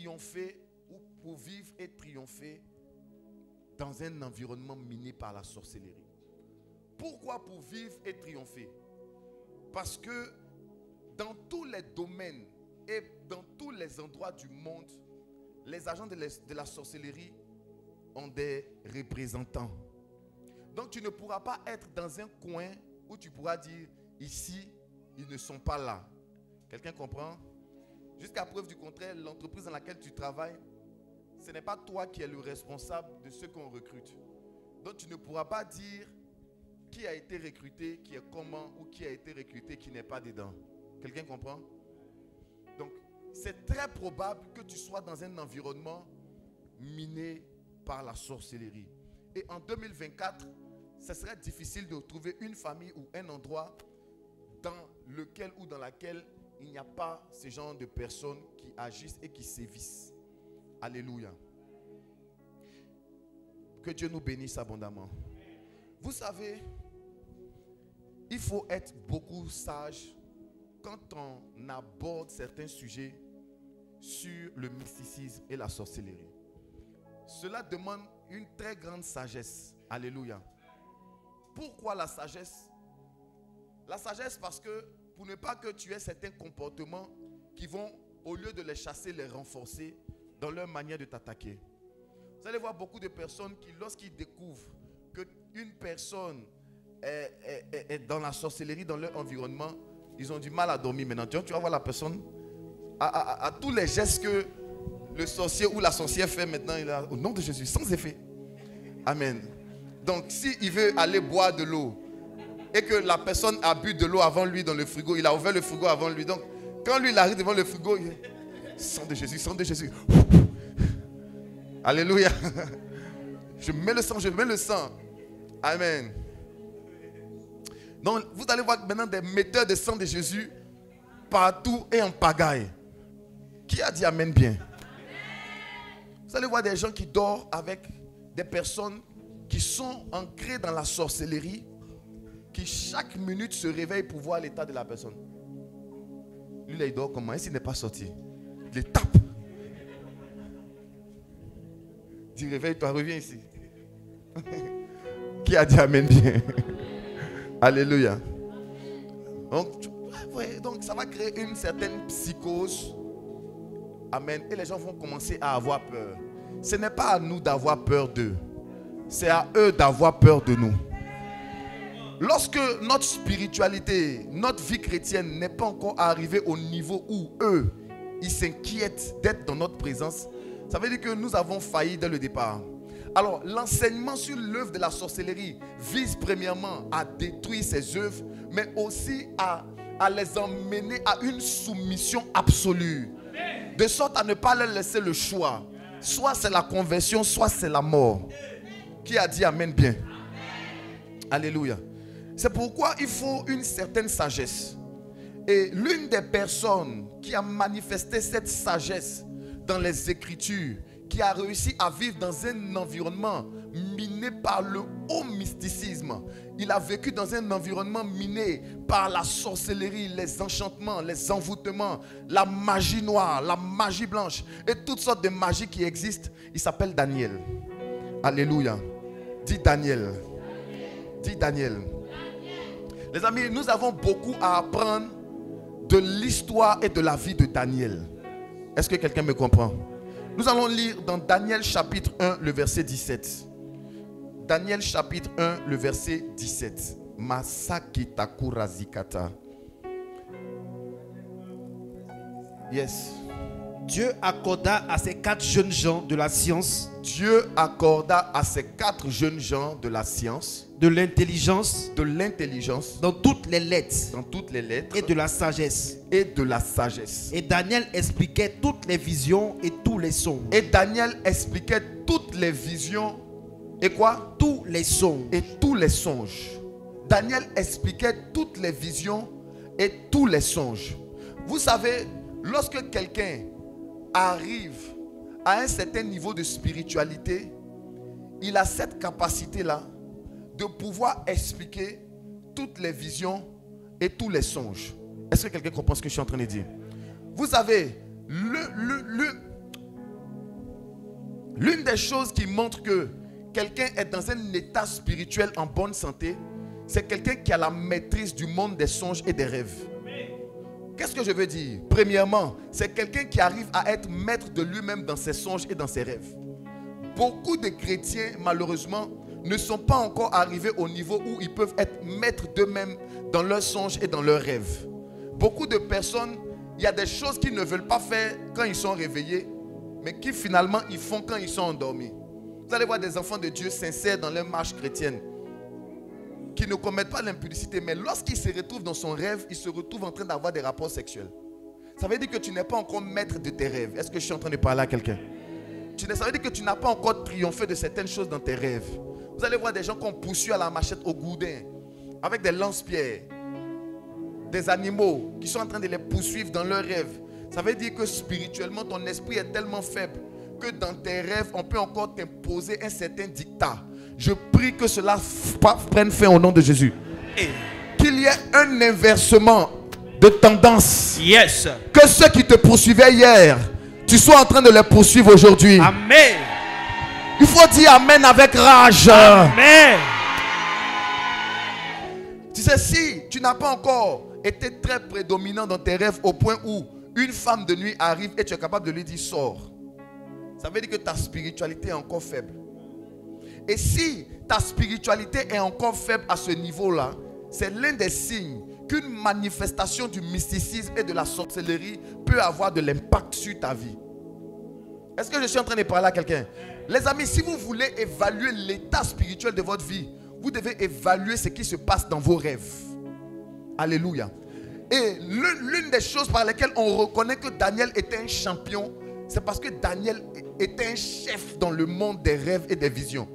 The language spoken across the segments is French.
triompher ou pour vivre et triompher dans un environnement miné par la sorcellerie. Pourquoi pour vivre et triompher? Parce que dans tous les domaines et dans tous les endroits du monde, les agents de la sorcellerie ont des représentants. Donc tu ne pourras pas être dans un coin où tu pourras dire ici, ils ne sont pas là. Quelqu'un comprend? Jusqu'à preuve du contraire, l'entreprise dans laquelle tu travailles, ce n'est pas toi qui es le responsable de ceux qu'on recrute. Donc tu ne pourras pas dire qui a été recruté, qui est comment, ou qui a été recruté, qui n'est pas dedans. Quelqu'un comprend? Donc c'est très probable que tu sois dans un environnement miné par la sorcellerie. Et en 2024, ce serait difficile de trouver une famille ou un endroit dans lequel ou dans laquelle il n'y a pas ce genre de personnes qui agissent et qui sévissent. Alléluia. Que Dieu nous bénisse abondamment. Vous savez, il faut être beaucoup sage quand on aborde certains sujets sur le mysticisme et la sorcellerie. Cela demande une très grande sagesse. Alléluia. Pourquoi la sagesse? La sagesse parce que pour ne pas que tu aies certains comportements qui vont, au lieu de les chasser, les renforcer dans leur manière de t'attaquer. Vous allez voir beaucoup de personnes qui, lorsqu'ils découvrent qu'une personne est dans la sorcellerie, dans leur environnement, ils ont du mal à dormir maintenant. Tu vas voir la personne, à tous les gestes que le sorcier ou la sorcière fait maintenant, il a, au nom de Jésus, sans effet. Amen. Donc, s'il veut aller boire de l'eau et que la personne a bu de l'eau avant lui dans le frigo, il a ouvert le frigo avant lui. Donc, quand lui il arrive devant le frigo, il dit, sang de Jésus, sang de Jésus. Alléluia. Je mets le sang, je mets le sang. Amen. Donc, vous allez voir maintenant des metteurs de sang de Jésus partout et en pagaille. Qui a dit amen bien? Vous allez voir des gens qui dorment avec des personnes qui sont ancrées dans la sorcellerie, qui chaque minute se réveillent pour voir l'état de la personne. Lui là il dort comment? S'il n'est pas sorti, il les tape. Il dit réveille-toi, reviens ici. Qui a dit amen bien? Alléluia. Donc ça va créer une certaine psychose. Amen. Et les gens vont commencer à avoir peur. Ce n'est pas à nous d'avoir peur d'eux. C'est à eux d'avoir peur de nous. Lorsque notre spiritualité, notre vie chrétienne n'est pas encore arrivée au niveau où eux, ils s'inquiètent d'être dans notre présence, ça veut dire que nous avons failli dès le départ. Alors, l'enseignement sur l'œuvre de la sorcellerie vise premièrement à détruire ces œuvres, mais aussi à les emmener à une soumission absolue. De sorte à ne pas leur laisser le choix. Soit c'est la conversion, soit c'est la mort. Qui a dit amen bien? Alléluia. C'est pourquoi il faut une certaine sagesse. Et l'une des personnes qui a manifesté cette sagesse dans les Écritures, qui a réussi à vivre dans un environnement miné par le haut mysticisme, il a vécu dans un environnement miné par la sorcellerie, les enchantements, les envoûtements, la magie noire, la magie blanche et toutes sortes de magies qui existent. Il s'appelle Daniel. Alléluia. Dis Daniel. Dis Daniel. Les amis, nous avons beaucoup à apprendre de l'histoire et de la vie de Daniel. Est-ce que quelqu'un me comprend? Nous allons lire dans Daniel chapitre 1, le verset 17. Daniel chapitre 1, le verset 17. Masakita kurazikata. Yes. Dieu accorda à ces 4 jeunes gens de la science, Dieu accorda à ces 4 jeunes gens de la science, de l'intelligence, dans toutes les lettres, et de la sagesse. Et Daniel expliquait toutes les visions et tous les songes. Et Daniel expliquait toutes les visions et quoi? Tous les songes. Et tous les songes. Daniel expliquait toutes les visions et tous les songes. Vous savez, lorsque quelqu'un arrive à un certain niveau de spiritualité, il a cette capacité-là de pouvoir expliquer toutes les visions et tous les songes. Est-ce que quelqu'un comprend ce que je suis en train de dire? Vous savez, L'une des choses qui montre que quelqu'un est dans un état spirituel en bonne santé, c'est quelqu'un qui a la maîtrise du monde des songes et des rêves. Qu'est-ce que je veux dire? Premièrement, c'est quelqu'un qui arrive à être maître de lui-même dans ses songes et dans ses rêves. Beaucoup de chrétiens, malheureusement, ne sont pas encore arrivés au niveau où ils peuvent être maîtres d'eux-mêmes dans leurs songes et dans leurs rêves. Beaucoup de personnes, il y a des choses qu'ils ne veulent pas faire quand ils sont réveillés, mais qui finalement ils font quand ils sont endormis. Vous allez voir des enfants de Dieu sincères dans leur marche chrétienne, qui ne commettent pas l'impudicité, mais lorsqu'ils se retrouvent dans son rêve, ils se retrouvent en train d'avoir des rapports sexuels. Ça veut dire que tu n'es pas encore maître de tes rêves. Est-ce que je suis en train de parler à quelqu'un? Ça veut dire que tu n'as pas encore triomphé de certaines choses dans tes rêves. Vous allez voir des gens qu'on poursuit à la machette au gourdin, avec des lance-pierres, des animaux qui sont en train de les poursuivre dans leurs rêves. Ça veut dire que spirituellement, ton esprit est tellement faible que dans tes rêves, on peut encore t'imposer un certain dictat. Je prie que cela prenne fin au nom de Jésus. Qu'il y ait un inversement de tendance. Yes. Que ceux qui te poursuivaient hier, tu sois en train de les poursuivre aujourd'hui. Amen. Il faut dire amen avec rage. Amen. Tu sais, si tu n'as pas encore été très prédominant dans tes rêves au point où une femme de nuit arrive et tu es capable de lui dire sors, ça veut dire que ta spiritualité est encore faible. Et si ta spiritualité est encore faible à ce niveau-là, c'est l'un des signes qu'une manifestation du mysticisme et de la sorcellerie peut avoir de l'impact sur ta vie. Est-ce que je suis en train de parler à quelqu'un? Les amis, si vous voulez évaluer l'état spirituel de votre vie, vous devez évaluer ce qui se passe dans vos rêves. Alléluia. Et l'une des choses par lesquelles on reconnaît que Daniel était un champion, c'est parce que Daniel était un chef dans le monde des rêves et des visions.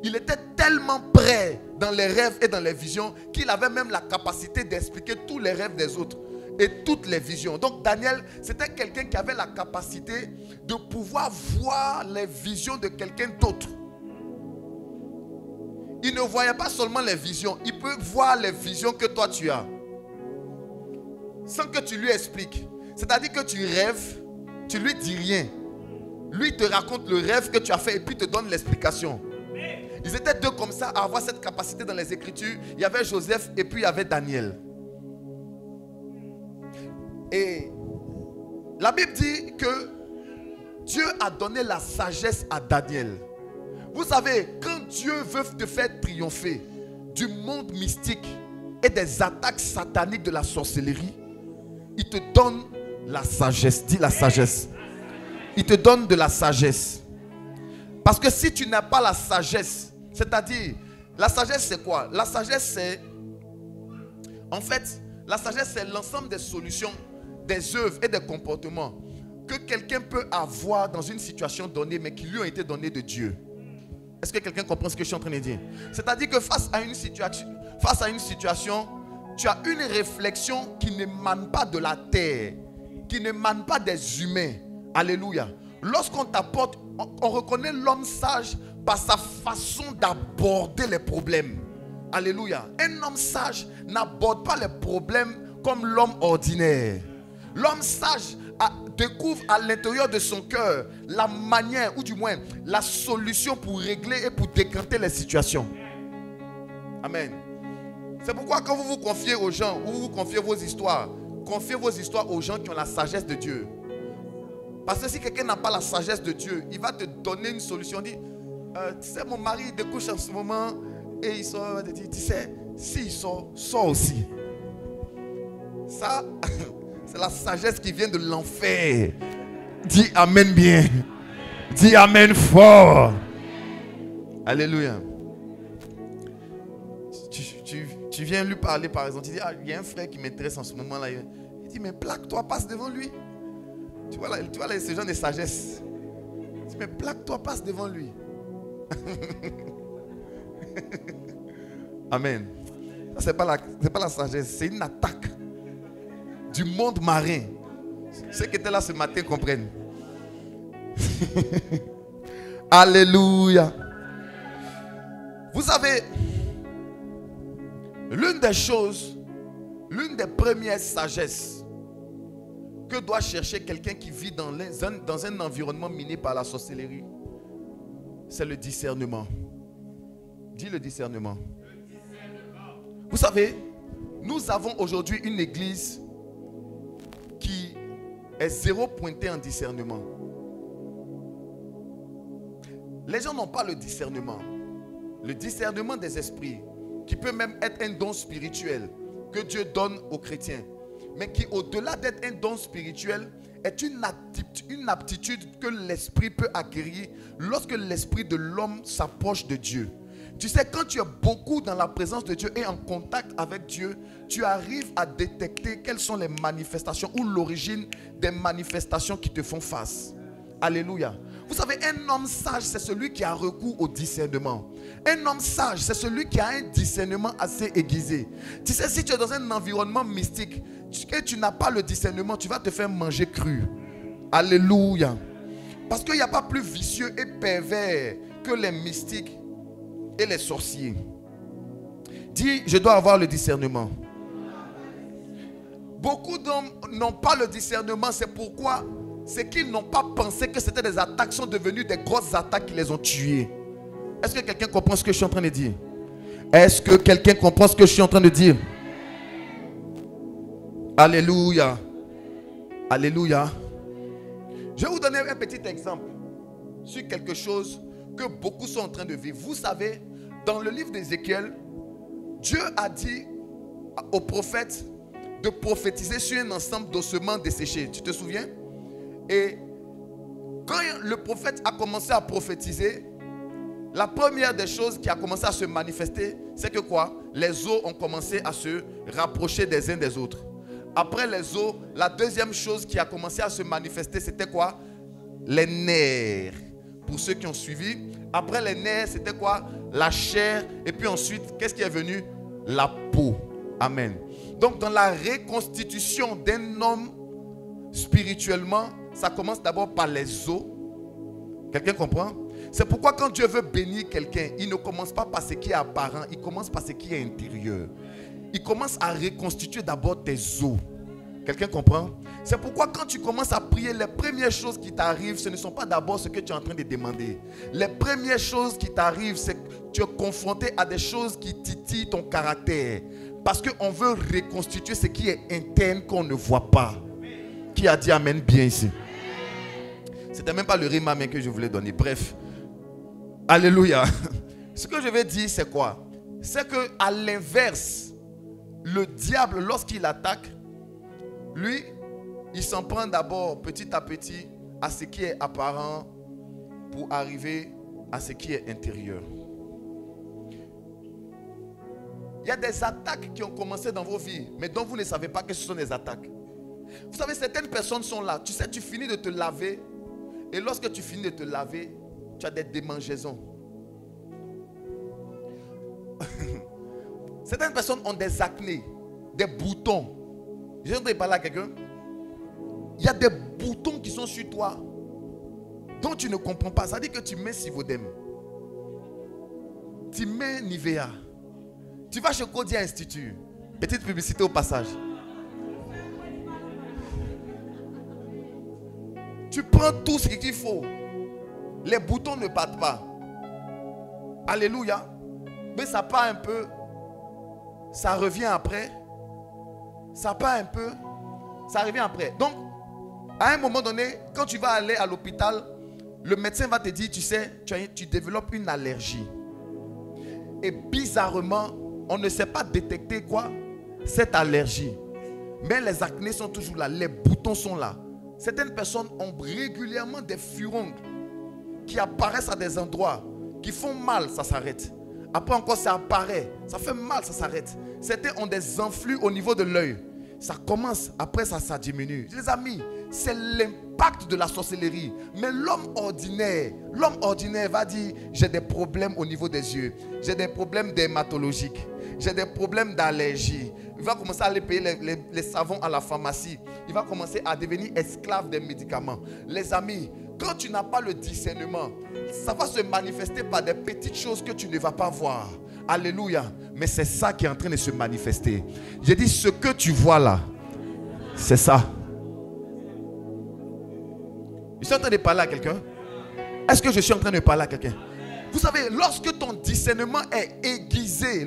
Il était tellement prêt dans les rêves et dans les visions qu'il avait même la capacité d'expliquer tous les rêves des autres et toutes les visions. Donc Daniel, c'était quelqu'un qui avait la capacité de pouvoir voir les visions de quelqu'un d'autre. Il ne voyait pas seulement les visions, il peut voir les visions que toi tu as, sans que tu lui expliques. C'est-à-dire que tu rêves, tu lui dis rien. Lui te raconte le rêve que tu as fait et puis te donne l'explication. Ils étaient deux comme ça à avoir cette capacité dans les Écritures. Il y avait Joseph et puis il y avait Daniel. Et la Bible dit que Dieu a donné la sagesse à Daniel. Vous savez, quand Dieu veut te faire triompher du monde mystique et des attaques sataniques de la sorcellerie, il te donne la sagesse. Dis la sagesse. Il te donne de la sagesse. Parce que si tu n'as pas la sagesse, c'est-à-dire, la sagesse c'est quoi? La sagesse c'est, en fait, la sagesse c'est l'ensemble des solutions, des œuvres et des comportements que quelqu'un peut avoir dans une situation donnée, mais qui lui ont été donnés de Dieu. Est-ce que quelqu'un comprend ce que je suis en train de dire? C'est-à-dire que face à une situation, tu as une réflexion qui n'émane pas de la terre, qui n'émane pas des humains. Alléluia. Lorsqu'on t'apporte, on reconnaît l'homme sage par sa façon d'aborder les problèmes. Alléluia. Un homme sage n'aborde pas les problèmes comme l'homme ordinaire. L'homme sage découvre à l'intérieur de son cœur la manière, ou du moins la solution pour régler et pour décanter les situations. Amen. C'est pourquoi quand vous vous confiez aux gens, ou vous confiez vos histoires aux gens qui ont la sagesse de Dieu. Parce que si quelqu'un n'a pas la sagesse de Dieu, il va te donner une solution. Il dit, tu sais, mon mari découche en ce moment et il sort. Il dit, tu sais, s'il sort, sort aussi. Ça, c'est la sagesse qui vient de l'enfer. Dis amen bien. Dis amen fort. Alléluia. Tu viens lui parler par exemple. Tu dis, il y a un frère qui m'intéresse en ce moment-là. Il dit, mais plaque-toi, passe devant lui. Tu vois là, ce genre de sagesse. Il dit, mais plaque-toi, passe devant lui. Amen. Ça, c'est pas la sagesse, c'est une attaque du monde marin. Ceux qui étaient là ce matin comprennent. Alléluia. Vous savez, l'une des premières sagesses que doit chercher quelqu'un qui vit dans un environnement miné par la sorcellerie, c'est le discernement. Dis le discernement. Vous savez, nous avons aujourd'hui une église qui est zéro pointée en discernement. Les gens n'ont pas le discernement. Le discernement des esprits, qui peut même être un don spirituel que Dieu donne aux chrétiens, mais qui, au-delà d'être un don spirituel, est une aptitude que l'esprit peut acquérir lorsque l'esprit de l'homme s'approche de Dieu. Tu sais, quand tu es beaucoup dans la présence de Dieu et en contact avec Dieu, tu arrives à détecter quelles sont les manifestations ou l'origine des manifestations qui te font face. Alléluia. Vous savez, un homme sage, c'est celui qui a recours au discernement. Un homme sage, c'est celui qui a un discernement assez aiguisé. Tu sais, si tu es dans un environnement mystique et tu n'as pas le discernement, tu vas te faire manger cru. Alléluia. Parce qu'il n'y a pas plus vicieux et pervers que les mystiques et les sorciers. Dis, je dois avoir le discernement. Beaucoup d'hommes n'ont pas le discernement, c'est pourquoi c'est qu'ils n'ont pas pensé que c'était des attaques, sont devenues des grosses attaques qui les ont tués. Est-ce que quelqu'un comprend ce que je suis en train de dire? Est-ce que quelqu'un comprend ce que je suis en train de dire? Alléluia. Alléluia. Je vais vous donner un petit exemple sur quelque chose que beaucoup sont en train de vivre. Vous savez, dans le livre d'Ézéchiel, Dieu a dit au prophète de prophétiser sur un ensemble d'ossements desséchés. Tu te souviens? Et quand le prophète a commencé à prophétiser, la première des choses qui a commencé à se manifester, c'est que quoi? Les os ont commencé à se rapprocher des uns des autres. Après les os, la deuxième chose qui a commencé à se manifester, c'était quoi? Les nerfs. Pour ceux qui ont suivi, après les nerfs, c'était quoi? La chair. Et puis ensuite, qu'est-ce qui est venu? La peau. Amen. Donc dans la reconstitution d'un homme spirituellement, ça commence d'abord par les os. Quelqu'un comprend? C'est pourquoi quand Dieu veut bénir quelqu'un, il ne commence pas par ce qui est apparent, il commence par ce qui est intérieur. Il commence à reconstituer d'abord tes os. Quelqu'un comprend? C'est pourquoi quand tu commences à prier, les premières choses qui t'arrivent, ce ne sont pas d'abord ce que tu es en train de demander. Les premières choses qui t'arrivent, c'est que tu es confronté à des choses qui titillent ton caractère. Parce qu'on veut reconstituer ce qui est interne qu'on ne voit pas. Qui a dit amen bien ici? C'était même pas le rime amen que je voulais donner. Bref. Alléluia. Ce que je vais dire, c'est quoi? C'est que à l'inverse, le diable, lorsqu'il attaque, lui, il s'en prend d'abord petit à petit à ce qui est apparent pour arriver à ce qui est intérieur. Il y a des attaques qui ont commencé dans vos vies, mais dont vous ne savez pas que ce sont des attaques. Vous savez, certaines personnes sont là. Tu sais, tu finis de te laver. Et lorsque tu finis de te laver, tu as des démangeaisons. Certaines personnes ont des acnés, des boutons. J'ai entendu parler à quelqu'un. Il y a des boutons qui sont sur toi dont tu ne comprends pas. Ça dit que tu mets Sivodem, tu mets Nivea, tu vas chez Codia Institut. Petite publicité au passage. Tu prends tout ce qu'il faut. Les boutons ne partent pas. Alléluia. Mais ça part un peu. Ça revient après. Ça part un peu. Ça revient après. Donc, à un moment donné, quand tu vas aller à l'hôpital, le médecin va te dire, tu sais, tu développes une allergie. Et bizarrement, on ne sait pas détecter quoi? Cette allergie. Mais les acnés sont toujours là. Les boutons sont là. Certaines personnes ont régulièrement des furoncles qui apparaissent à des endroits qui font mal, ça s'arrête. Après encore, ça apparaît, ça fait mal, ça s'arrête. Certains ont des enflux au niveau de l'œil. Ça commence, après ça diminue. Les amis, c'est l'impact de la sorcellerie. Mais l'homme ordinaire va dire, j'ai des problèmes au niveau des yeux. J'ai des problèmes dermatologiques. J'ai des problèmes d'allergie. Il va commencer à aller payer les savons à la pharmacie. Il va commencer à devenir esclave des médicaments. Les amis, quand tu n'as pas le discernement, ça va se manifester par des petites choses que tu ne vas pas voir. Alléluia. Mais c'est ça qui est en train de se manifester. J'ai dit, ce que tu vois là, c'est ça. Je suis en train de parler à quelqu'un. Est-ce que je suis en train de parler à quelqu'un? Vous savez, lorsque ton discernement est aiguisé,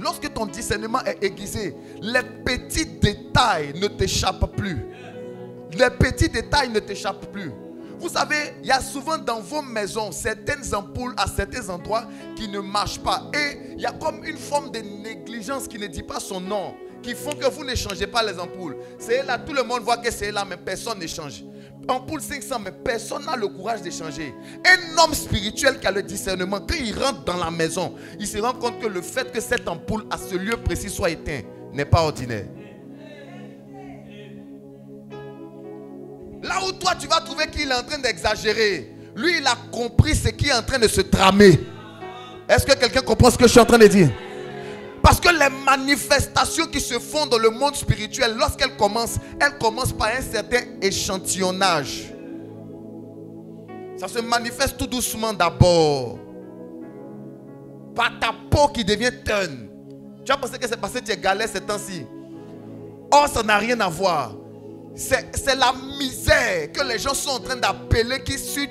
les petits détails ne t'échappent plus. Les petits détails ne t'échappent plus. Vous savez, il y a souvent dans vos maisons certaines ampoules à certains endroits qui ne marchent pas. Et il y a comme une forme de négligence qui ne dit pas son nom, qui font que vous ne changez pas les ampoules. C'est là, tout le monde voit que c'est là, mais personne ne change. Ampoule 500, mais personne n'a le courage de changer. Un homme spirituel qui a le discernement, quand il rentre dans la maison, il se rend compte que le fait que cette ampoule à ce lieu précis soit éteinte n'est pas ordinaire. Là où toi tu vas trouver qu'il est en train d'exagérer, lui il a compris ce qui est en train de se tramer. Est-ce que quelqu'un comprend ce que je suis en train de dire? Parce que les manifestations qui se font dans le monde spirituel, lorsqu'elles commencent, elles commencent par un certain échantillonnage. Ça se manifeste tout doucement d'abord. Par ta peau qui devient teinte. Tu as pensé que c'est parce que tu es galère ces temps-ci. Or, ça n'a rien à voir. C'est la misère que les gens sont en train d'appeler qui sur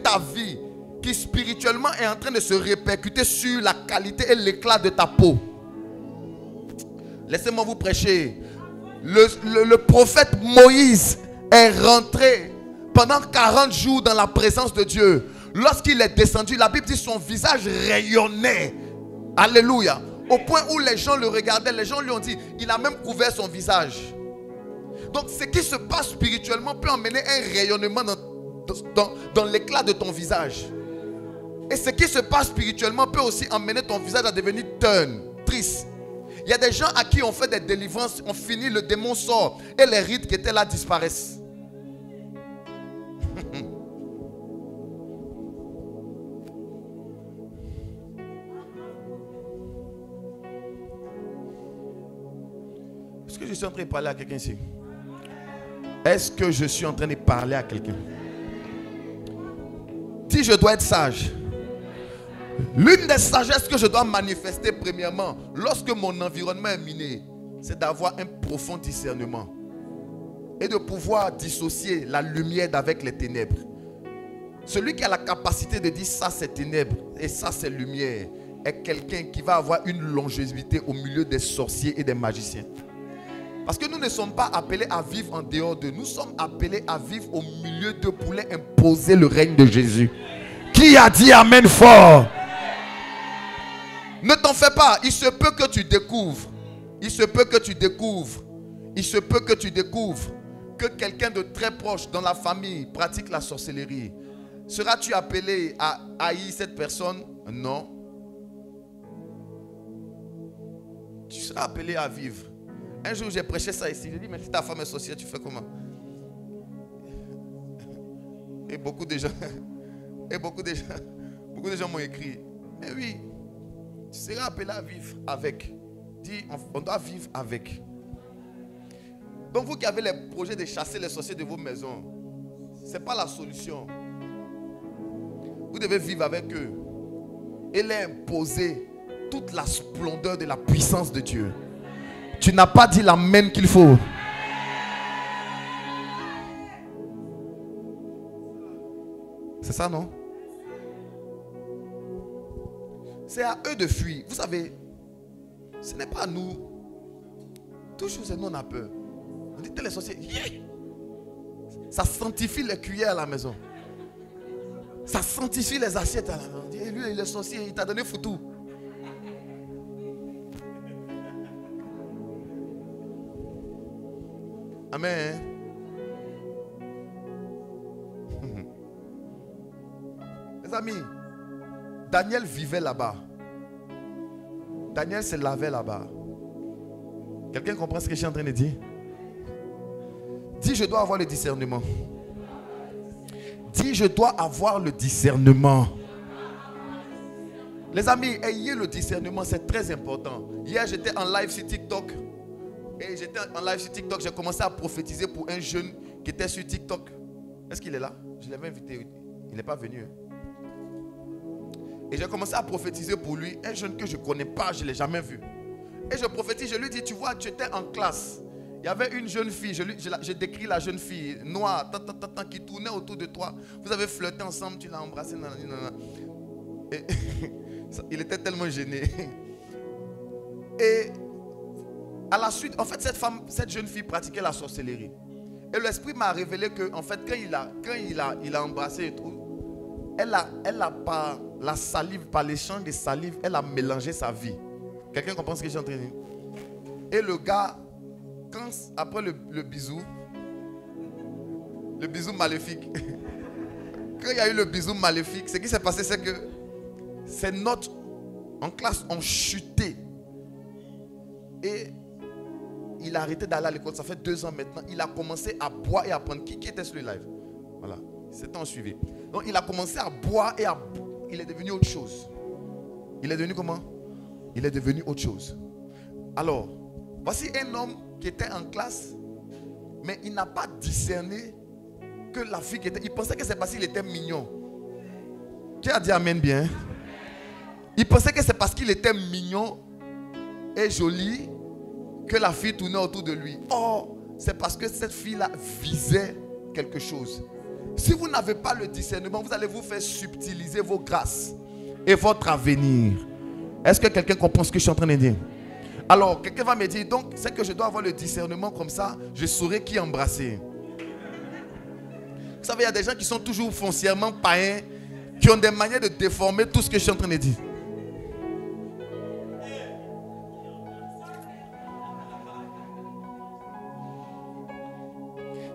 ta vie, qui spirituellement est en train de se répercuter sur la qualité et l'éclat de ta peau. Laissez-moi vous prêcher. Le prophète Moïse est rentré pendant 40 jours dans la présence de Dieu. Lorsqu'il est descendu, la Bible dit son visage rayonnait. Alléluia. Au point où les gens le regardaient, les gens lui ont dit, il a même couvert son visage. Donc ce qui se passe spirituellement peut emmener un rayonnement dans l'éclat de ton visage. Et ce qui se passe spirituellement peut aussi emmener ton visage à devenir terne, triste. Il y a des gens à qui on fait des délivrances, on finit, le démon sort et les rides qui étaient là disparaissent. Est-ce que je suis en train de parler à quelqu'un ici? Est-ce que je suis en train de parler à quelqu'un? Si je dois être sage, l'une des sagesses que je dois manifester premièrement, lorsque mon environnement est miné, c'est d'avoir un profond discernement et de pouvoir dissocier la lumière d'avec les ténèbres. Celui qui a la capacité de dire ça c'est ténèbres et ça c'est lumière est quelqu'un qui va avoir une longévité au milieu des sorciers et des magiciens. Parce que nous ne sommes pas appelés à vivre en dehors d'eux. Nous sommes appelés à vivre au milieu d'eux pour les imposer le règne de Jésus. Qui a dit amen fort? Ne t'en fais pas. Il se peut que tu découvres. Il se peut que tu découvres. Il se peut que tu découvres que quelqu'un de très proche dans la famille pratique la sorcellerie. Seras-tu appelé à haïr cette personne? Non. Tu seras appelé à vivre. Un jour, j'ai prêché ça ici. J'ai dit, mais si ta femme est sorcière, tu fais comment? Et beaucoup de gens m'ont écrit. Mais oui, tu seras appelé à vivre avec. Dis, on doit vivre avec. Donc vous qui avez les projets de chasser les sorciers de vos maisons, ce n'est pas la solution. Vous devez vivre avec eux et leur imposer toute la splendeur de la puissance de Dieu. Tu n'as pas dit l'amen qu'il faut. C'est ça, non? C'est à eux de fuir. Vous savez, ce n'est pas à nous. Toujours c'est nous on a peur. On dit les sorciers, yeah! Ça sanctifie les cuillères à la maison. Ça sanctifie les assiettes à la maison. On dit, lui, il est sorcier, il t'a donné foutu. Amen. Les amis, Daniel vivait là-bas. Daniel se lavait là-bas. Quelqu'un comprend ce que je suis en train de dire? Dis, je dois avoir le discernement. Dis, je dois avoir le discernement. Les amis, ayez le discernement, c'est très important. Hier, j'étais en live sur TikTok. Et j'étais en live sur TikTok, j'ai commencé à prophétiser pour un jeune qui était sur TikTok. Est-ce qu'il est là? Je l'avais invité, il n'est pas venu. Et j'ai commencé à prophétiser pour lui, un jeune que je ne connais pas, je ne l'ai jamais vu. Et je prophétise, je lui dis, tu vois, tu étais en classe. Il y avait une jeune fille, je décris la jeune fille noire, qui tournait autour de toi. Vous avez flirté ensemble, tu l'as embrassée. Et Il était tellement gêné. Et à la suite, en fait, cette jeune fille pratiquait la sorcellerie. Et l'esprit m'a révélé que, en fait, quand il a embrassé et tout, elle a par la salive, par l'échange de salive, elle a mélangé sa vie. Quelqu'un comprend ce que je suis en train de dire? Et le gars, après le bisou maléfique, quand il y a eu le bisou maléfique, ce qui s'est passé, c'est que ses notes en classe ont chuté. Et il a arrêté d'aller à l'école. Ça fait 2 ans maintenant. Il a commencé à boire et à prendre. Qui était sur le live? Voilà. C'est un suivi. Donc il a commencé à boire et il est devenu autre chose. Il est devenu comment? Il est devenu autre chose. Alors, voici un homme qui était en classe, mais il n'a pas discerné que la fille qui était... Il pensait que c'est parce qu'il était mignon. Qui a dit amen bien? Il pensait que c'est parce qu'il était mignon et joli que la fille tournait autour de lui. Or, c'est parce que cette fille-là visait quelque chose. Si vous n'avez pas le discernement, vous allez vous faire subtiliser vos grâces et votre avenir. Est-ce que quelqu'un comprend ce que je suis en train de dire? Alors, quelqu'un va me dire, donc, c'est que je dois avoir le discernement comme ça, je saurai qui embrasser. Vous savez, il y a des gens qui sont toujours foncièrement païens, qui ont des manières de déformer tout ce que je suis en train de dire.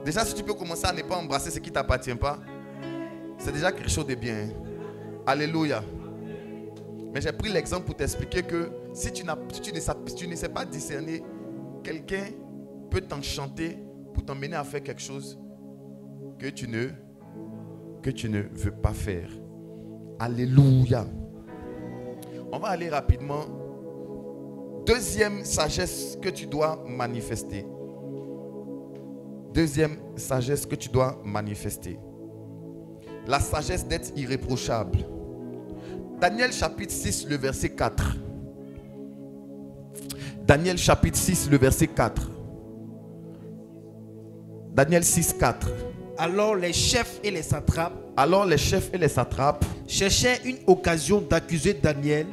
Déjà, si tu peux commencer à ne pas embrasser ce qui ne t'appartient pas, c'est déjà quelque chose de bien. Alléluia. Mais j'ai pris l'exemple pour t'expliquer que si tu ne sais pas discerner, quelqu'un peut t'enchanter pour t'emmener à faire quelque chose que tu ne veux pas faire. Alléluia. On va aller rapidement. Deuxième sagesse que tu dois manifester. Deuxième sagesse que tu dois manifester. La sagesse d'être irréprochable. Daniel chapitre 6, le verset 4. Daniel chapitre 6, le verset 4. Daniel 6, 4. Alors les chefs et les satrapes cherchaient une occasion d'accuser Daniel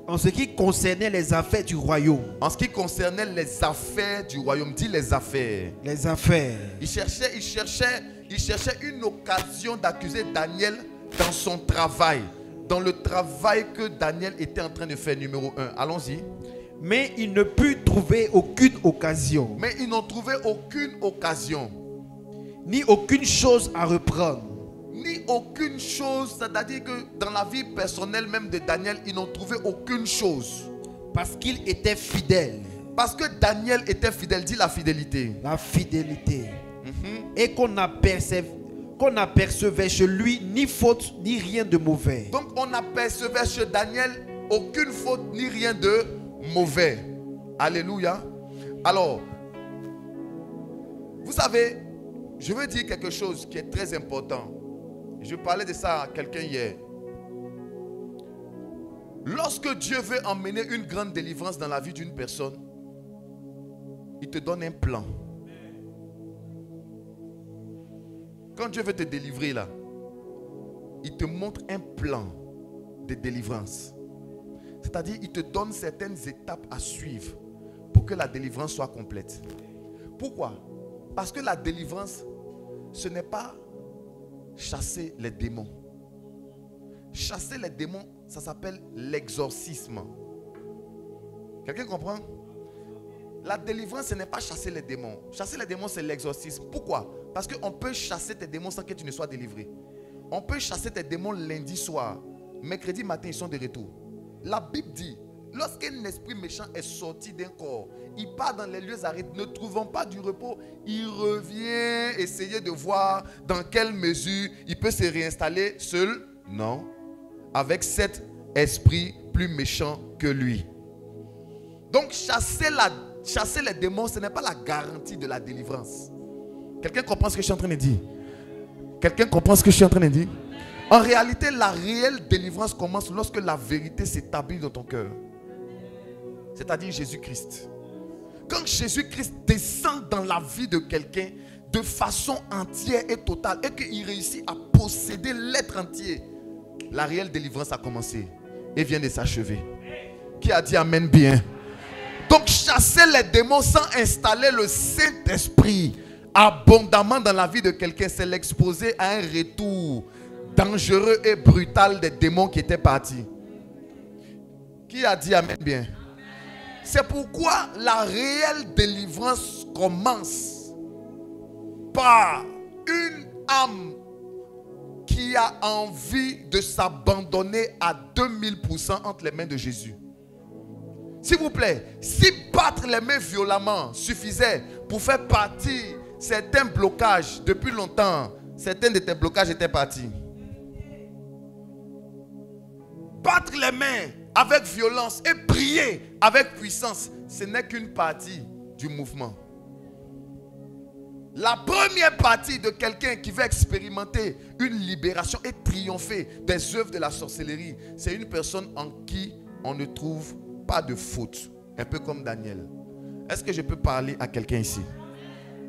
en ce qui concernait les affaires du royaume. En ce qui concernait les affaires du royaume. Dis les affaires. Les affaires. Il cherchait une occasion d'accuser Daniel dans son travail. Dans le travail que Daniel était en train de faire, numéro 1. Allons-y. Mais il ne put trouver aucune occasion. Mais ils n'ont trouvé aucune occasion. Ni aucune chose à reprendre. Ni aucune chose, c'est-à-dire que dans la vie personnelle même de Daniel, ils n'ont trouvé aucune chose. Parce qu'il était fidèle. Parce que Daniel était fidèle. Dis la fidélité. La fidélité. Et qu'on apercevait chez lui ni faute ni rien de mauvais. Donc on apercevait chez Daniel aucune faute ni rien de mauvais. Alléluia. Alors, vous savez, je veux dire quelque chose qui est très important. Je parlais de ça à quelqu'un hier. Lorsque Dieu veut emmener une grande délivrance dans la vie d'une personne, il te donne un plan. Quand Dieu veut te délivrer là, il te montre un plan de délivrance. C'est-à-dire, il te donne certaines étapes à suivre pour que la délivrance soit complète. Pourquoi? Parce que la délivrance, ce n'est pas chasser les démons. Chasser les démons, ça s'appelle l'exorcisme. Quelqu'un comprend? La délivrance, ce n'est pas chasser les démons. Chasser les démons, c'est l'exorcisme. Pourquoi? Parce qu'on peut chasser tes démons sans que tu ne sois délivré. On peut chasser tes démons lundi soir. Mercredi matin, ils sont de retour. La Bible dit, lorsqu'un esprit méchant est sorti d'un corps, il part dans les lieux arides, ne trouvant pas du repos, il revient essayer de voir dans quelle mesure il peut se réinstaller seul. Non. Avec cet esprit plus méchant que lui. Donc chasser les démons, ce n'est pas la garantie de la délivrance. Quelqu'un comprend ce que je suis en train de dire? Quelqu'un comprend ce que je suis en train de dire? En réalité, la réelle délivrance commence lorsque la vérité s'établit dans ton cœur. C'est-à-dire Jésus-Christ. Quand Jésus-Christ descend dans la vie de quelqu'un de façon entière et totale et qu'il réussit à posséder l'être entier, La réelle délivrance a commencé et vient de s'achever. Qui a dit amen bien? Donc chasser les démons sans installer le Saint-Esprit abondamment dans la vie de quelqu'un, c'est l'exposer à un retour dangereux et brutal des démons qui étaient partis. Qui a dit amen bien? C'est pourquoi la réelle délivrance commence par une âme qui a envie de s'abandonner à 2000% entre les mains de Jésus. S'il vous plaît, si battre les mains violemment suffisait pour faire partir certains blocages depuis longtemps, certains de tes blocages étaient partis. Battre les mains avec violence et prier avec puissance, ce n'est qu'une partie du mouvement. La première partie de quelqu'un qui veut expérimenter une libération et triompher des œuvres de la sorcellerie, c'est une personne en qui on ne trouve pas de faute. Un peu comme Daniel. Est-ce que je peux parler à quelqu'un ici?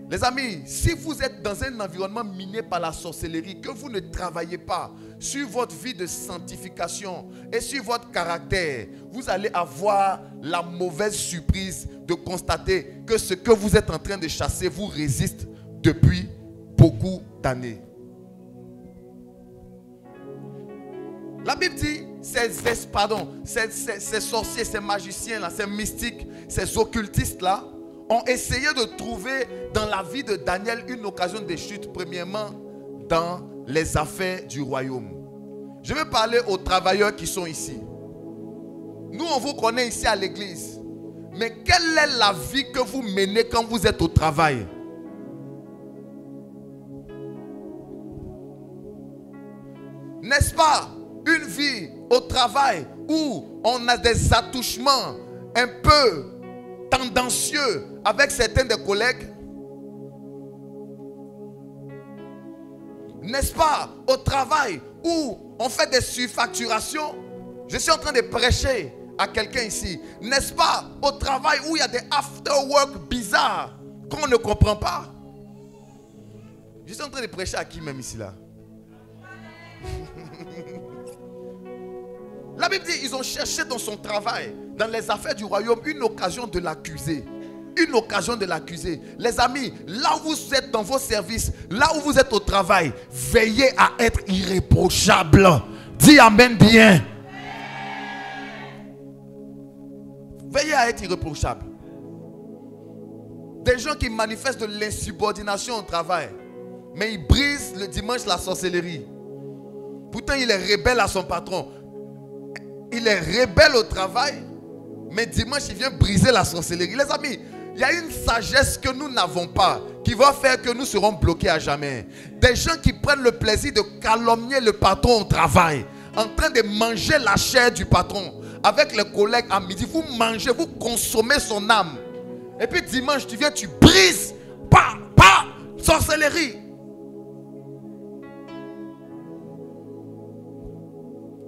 Les amis, si vous êtes dans un environnement miné par la sorcellerie, que vous ne travaillez pas sur votre vie de sanctification et sur votre caractère, vous allez avoir la mauvaise surprise de constater que ce que vous êtes en train de chasser vous résiste depuis beaucoup d'années. La Bible dit, ces sorciers, ces magiciens, là, ces mystiques, ces occultistes-là, ont essayé de trouver dans la vie de Daniel une occasion de chute, premièrement dans les affaires du royaume. Je vais parler aux travailleurs qui sont ici. Nous, on vous connaît ici à l'église. Mais quelle est la vie que vous menez quand vous êtes au travail? N'est-ce pas une vie au travail où on a des attouchements un peu tendancieux avec certains des collègues? N'est-ce pas au travail où on fait des surfacturations? Je suis en train de prêcher à quelqu'un ici. N'est-ce pas au travail où il y a des after-work bizarres qu'on ne comprend pas? Je suis en train de prêcher à qui même ici là? La Bible dit, ils ont cherché dans son travail, dans les affaires du royaume, une occasion de l'accuser. Une occasion de l'accuser. Les amis, là où vous êtes dans vos services, là où vous êtes au travail, veillez à être irréprochable. Dis amen bien. Veillez à être irréprochable. Des gens qui manifestent de l'insubordination au travail, mais ils brisent le dimanche la sorcellerie. Pourtant, il est rebelle à son patron. Il est rebelle au travail, mais dimanche, il vient briser la sorcellerie. Les amis, il y a une sagesse que nous n'avons pas, qui va faire que nous serons bloqués à jamais. Des gens qui prennent le plaisir de calomnier le patron au travail, en train de manger la chair du patron. Avec les collègues à midi, vous mangez, vous consommez son âme. Et puis dimanche, tu viens, tu brises. Sorcellerie.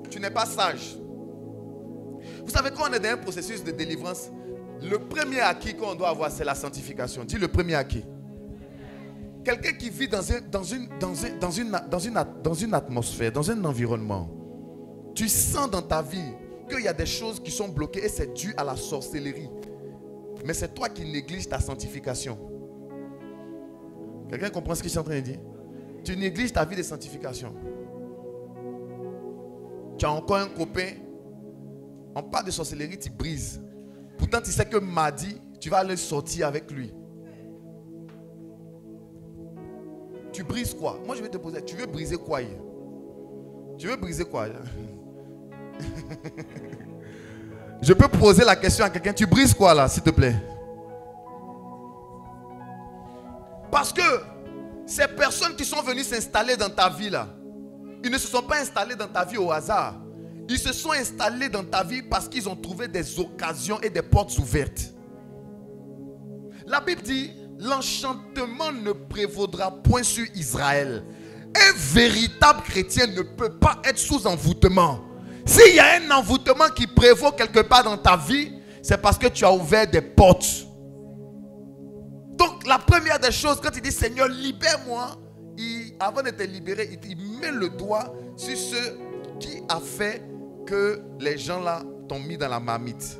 Tu n'es pas sage. Vous savez, quand on est dans un processus de délivrance, le premier acquis qu'on doit avoir, c'est la sanctification. Dis le premier acquis. Quelqu'un qui vit dans une atmosphère, dans un environnement, tu sens dans ta vie qu'il y a des choses qui sont bloquées et c'est dû à la sorcellerie. Mais c'est toi qui négliges ta sanctification. Quelqu'un comprend ce que je suis en train de dire? Tu négliges ta vie de sanctification. Tu as encore un copain, on parle de sorcellerie, tu brises. Pourtant, tu sais que mardi, tu vas aller sortir avec lui. Tu brises quoi? Moi, je vais te poser, tu veux briser quoi hier? Tu veux briser quoi? Je peux poser la question à quelqu'un, tu brises quoi là, s'il te plaît? Parce que ces personnes qui sont venues s'installer dans ta vie là, ils ne se sont pas installés dans ta vie au hasard. Ils se sont installés dans ta vie parce qu'ils ont trouvé des occasions et des portes ouvertes. La Bible dit, l'enchantement ne prévaudra point sur Israël. Un véritable chrétien ne peut pas être sous envoûtement. S'il y a un envoûtement qui prévaut quelque part dans ta vie, c'est parce que tu as ouvert des portes. Donc la première des choses, quand il dit Seigneur libère-moi, avant de te libérer, il met le doigt sur ce Qui a fait que les gens là t'ont mis dans la marmite?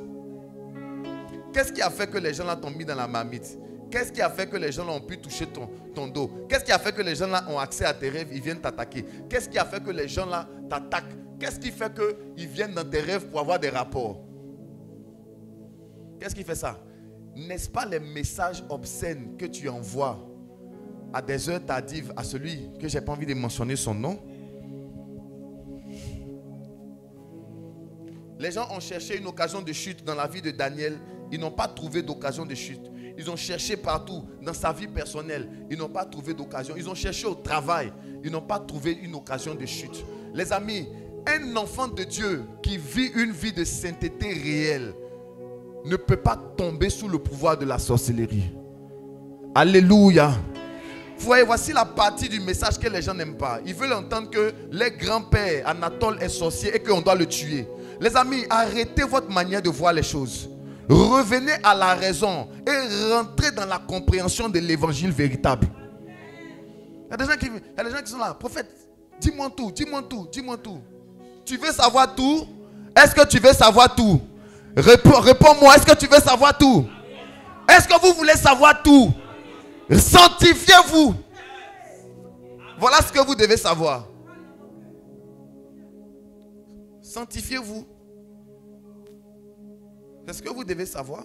Qu'est-ce qui a fait que les gens là t'ont mis dans la marmite? Qu'est-ce qui a fait que les gens là ont pu toucher ton dos? Qu'est-ce qui a fait que les gens là ont accès à tes rêves, ils viennent t'attaquer? Qu'est-ce qui a fait que les gens là t'attaquent? Qu'est-ce qui fait qu'ils viennent dans tes rêves pour avoir des rapports? Qu'est-ce qui fait ça? N'est-ce pas les messages obscènes que tu envoies à des heures tardives à celui que j'ai pas envie de mentionner son nom? Les gens ont cherché une occasion de chute dans la vie de Daniel. Ils n'ont pas trouvé d'occasion de chute. Ils ont cherché partout dans sa vie personnelle. Ils n'ont pas trouvé d'occasion. Ils ont cherché au travail. Ils n'ont pas trouvé une occasion de chute. Les amis, un enfant de Dieu qui vit une vie de sainteté réelle ne peut pas tomber sous le pouvoir de la sorcellerie. Alléluia. Vous voyez, voici la partie du message que les gens n'aiment pas. Ils veulent entendre que les grands-pères, Anatole est sorcier et qu'on doit le tuer. Les amis, arrêtez votre manière de voir les choses. Revenez à la raison et rentrez dans la compréhension de l'évangile véritable. Il y a des gens qui sont là. Prophète, dis-moi tout, dis-moi tout, dis-moi tout. Tu veux savoir tout? Est-ce que tu veux savoir tout? Réponds-moi, est-ce que tu veux savoir tout? Est-ce que vous voulez savoir tout? Sanctifiez-vous. Voilà ce que vous devez savoir. Sanctifiez-vous. C'est ce que vous devez savoir.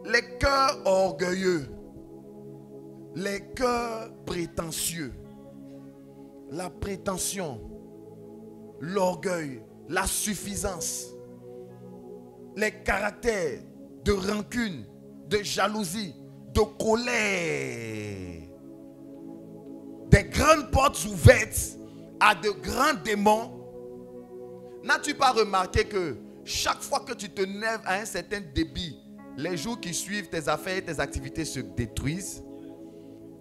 Les cœurs orgueilleux, les cœurs prétentieux, la prétention, l'orgueil, la suffisance, les caractères de rancune, de jalousie, de colère, des grandes portes ouvertes à de grands démons. N'as-tu pas remarqué que chaque fois que tu te lèves à un certain débit, les jours qui suivent, tes affaires et tes activités se détruisent?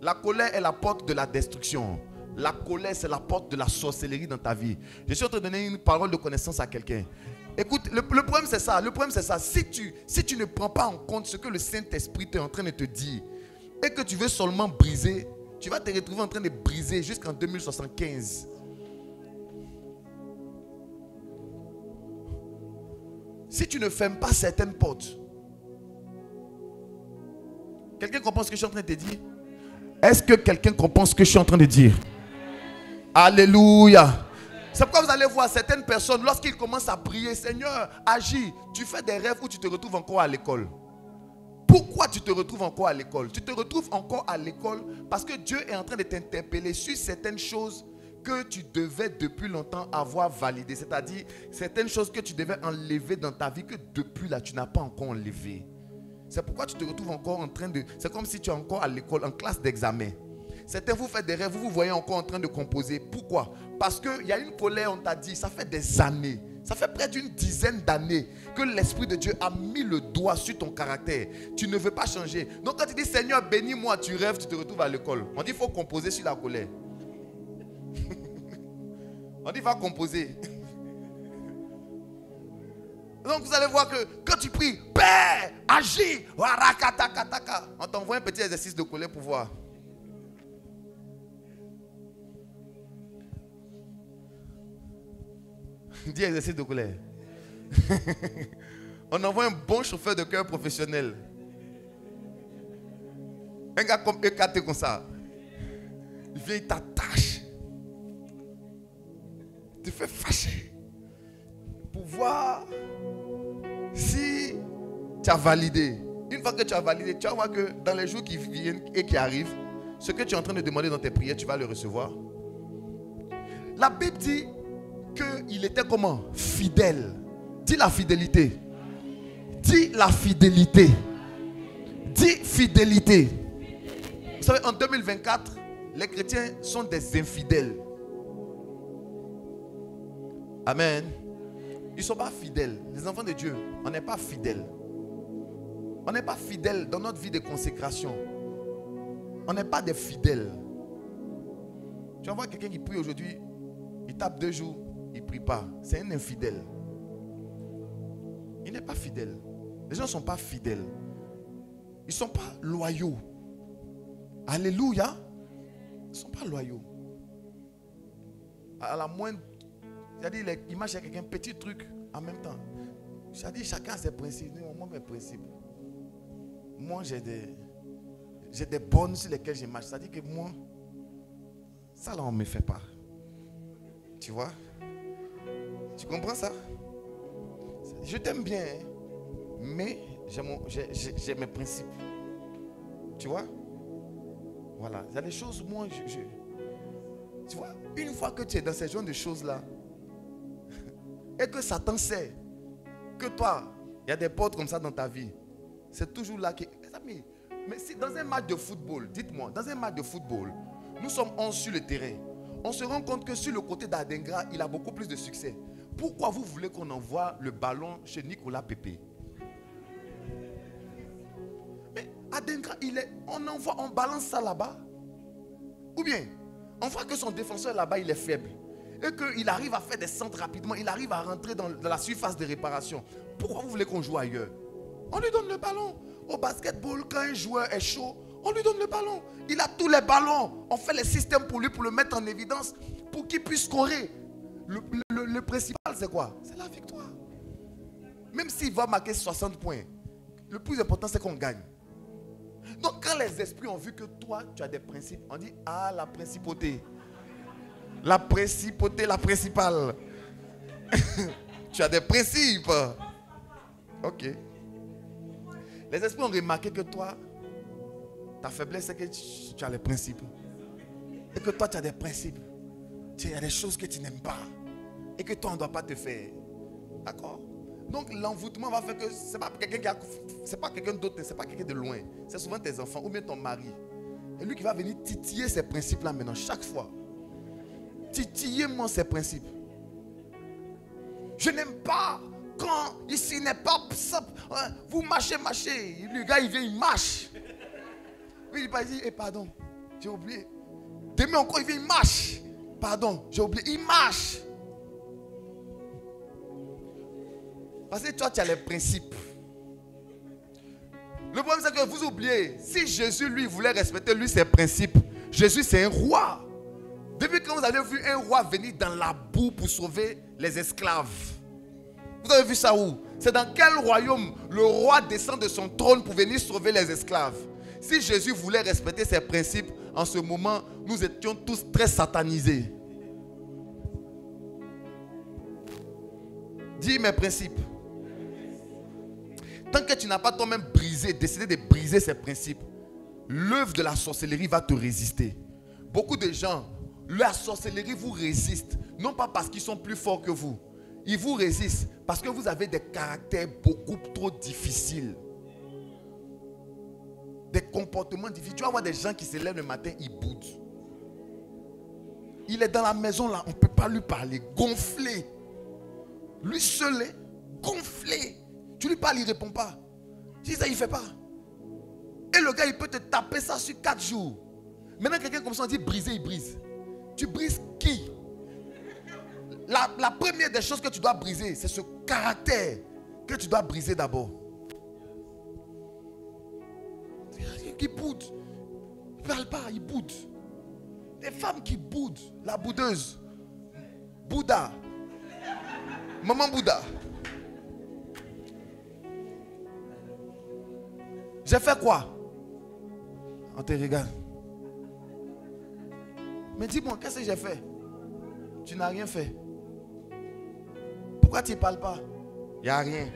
La colère est la porte de la destruction. La colère, c'est la porte de la sorcellerie dans ta vie. Je suis en train de donner une parole de connaissance à quelqu'un. Écoute, le problème c'est ça. Le problème c'est ça. Si tu ne prends pas en compte ce que le Saint-Esprit est en train de te dire et que tu veux seulement briser, tu vas te retrouver en train de briser jusqu'en 2075. Si tu ne fermes pas certaines portes, quelqu'un comprend ce que je suis en train de te dire? Est-ce que quelqu'un comprend ce que je suis en train de dire? Alléluia. C'est pourquoi vous allez voir certaines personnes, lorsqu'ils commencent à prier, Seigneur, agis, tu fais des rêves où tu te retrouves encore à l'école. Pourquoi tu te retrouves encore à l'école? Tu te retrouves encore à l'école parce que Dieu est en train de t'interpeller sur certaines choses que tu devais depuis longtemps avoir validées. C'est-à-dire certaines choses que tu devais enlever dans ta vie que depuis là, tu n'as pas encore enlevé. C'est pourquoi tu te retrouves encore en train de... C'est comme si tu es encore à l'école, en classe d'examen. Certains, vous faites des rêves, vous vous voyez encore en train de composer. Pourquoi? Parce qu'il y a une colère, on t'a dit, ça fait des années. Ça fait près d'une dizaine d'années que l'Esprit de Dieu a mis le doigt sur ton caractère. Tu ne veux pas changer. Donc quand tu dis, Seigneur, bénis-moi, tu rêves, tu te retrouves à l'école. On dit, il faut composer sur la colère. On dit, va composer. Donc vous allez voir que quand tu pries, Père, agis, on t'envoie un petit exercice de colère pour voir. Dis exercice de colère. On envoie un bon chauffeur de cœur professionnel. Un gars comme EKT comme ça. Il vient, il t'attache. Il te fait fâcher. Pour voir si tu as validé. Une fois que tu as validé, tu vas voir que dans les jours qui viennent et qui arrivent, ce que tu es en train de demander dans tes prières, tu vas le recevoir. La Bible dit qu'il était comment? Fidèle. Dis la fidélité. Dis la fidélité. Dis fidélité. Vous savez, en 2024, les chrétiens sont des infidèles. Amen. Ils ne sont pas fidèles. Les enfants de Dieu, on n'est pas fidèles. On n'est pas fidèles dans notre vie de consécration. On n'est pas des fidèles. Tu vas voir quelqu'un qui prie aujourd'hui, il tape 2 jours, il ne prie pas. C'est un infidèle. Il n'est pas fidèle. Les gens ne sont pas fidèles. Ils ne sont pas loyaux. Alléluia. Ils ne sont pas loyaux. À la moindre, c'est-à-dire, il marche avec un petit truc en même temps. C'est-à-dire, chacun a ses principes. Moi, mes principes. Moi, j'ai des bornes sur lesquelles je marche. C'est-à-dire que moi, ça là, on ne me fait pas. Tu vois? Tu comprends ça? Je t'aime bien, hein? Mais j'ai mes principes. Tu vois? Voilà. Il y a des choses, moi, tu vois, une fois que tu es dans ce genre de choses-là, et que Satan sait que toi, il y a des portes comme ça dans ta vie, c'est toujours là que... Mais si dans un match de football, dites-moi, dans un match de football, nous sommes 11 sur le terrain. On se rend compte que sur le côté d'Adengra, il a beaucoup plus de succès. Pourquoi vous voulez qu'on envoie le ballon chez Nicolas Pépé? Mais Adengra, on balance ça là-bas. Ou bien, on voit que son défenseur là-bas, il est faible. Et qu'il arrive à faire des centres rapidement. Il arrive à rentrer dans la surface de réparation. Pourquoi vous voulez qu'on joue ailleurs? On lui donne le ballon. Au basketball, quand un joueur est chaud, on lui donne le ballon. Il a tous les ballons. On fait les systèmes pour lui, pour le mettre en évidence, pour qu'il puisse scorer. Le principal, c'est quoi? C'est la victoire. Même s'il va marquer 60 points, le plus important, c'est qu'on gagne. Donc, quand les esprits ont vu que toi, tu as des principes, on dit, ah, la principauté. La principauté, la principale. Tu as des principes. Ok. Les esprits ont remarqué que toi, ta faiblesse, c'est que tu as les principes. Et que toi, tu as des principes. Il y a des choses que tu n'aimes pas. Et que toi, on ne doit pas te faire. D'accord? Donc, l'envoûtement va faire que ce n'est pas quelqu'un d'autre, ce n'est pas quelqu'un de loin. C'est souvent tes enfants ou bien ton mari. Et lui qui va venir titiller ces principes-là maintenant, chaque fois. Titillez-moi ces principes. Je n'aime pas quand ici n'est pas ça. Vous marchez. Le gars, il vient, il marche. Il dit, eh, pardon, j'ai oublié. Demain encore, il vient, il marche. Pardon, j'ai oublié, il marche. Parce que toi, tu as les principes. Le problème, c'est que vous oubliez. Si Jésus, lui, voulait respecter, lui, ses principes, Jésus, c'est un roi. Depuis quand vous avez vu un roi venir dans la boue pour sauver les esclaves? Vous avez vu ça où? C'est dans quel royaume le roi descend de son trône pour venir sauver les esclaves? Si Jésus voulait respecter ses principes, en ce moment, nous étions tous très satanisés. Dis mes principes. Tant que tu n'as pas toi-même décidé de briser ces principes, l'œuvre de la sorcellerie va te résister. Beaucoup de gens, la sorcellerie vous résiste, non pas parce qu'ils sont plus forts que vous. Ils vous résistent parce que vous avez des caractères beaucoup trop difficiles. Des comportements difficiles. Tu vas voir des gens qui se lèvent le matin, ils boudent. Il est dans la maison là, on ne peut pas lui parler, gonflé. Lui seul est gonflé. Tu lui parles, il ne répond pas. Tu dis ça, il ne fait pas. Et le gars, il peut te taper ça sur 4 jours. Maintenant, quelqu'un comme ça, on dit briser, il brise. Tu brises qui? La première des choses que tu dois briser, c'est ce caractère que tu dois briser d'abord. Qui boude. Il ne parle pas, il boude. Des femmes qui boudent. La boudeuse. Bouddha. Maman Bouddha. J'ai fait quoi? On te regarde. Mais dis-moi, qu'est-ce que j'ai fait? Tu n'as rien fait. Pourquoi tu ne parles pas? Il n'y a rien.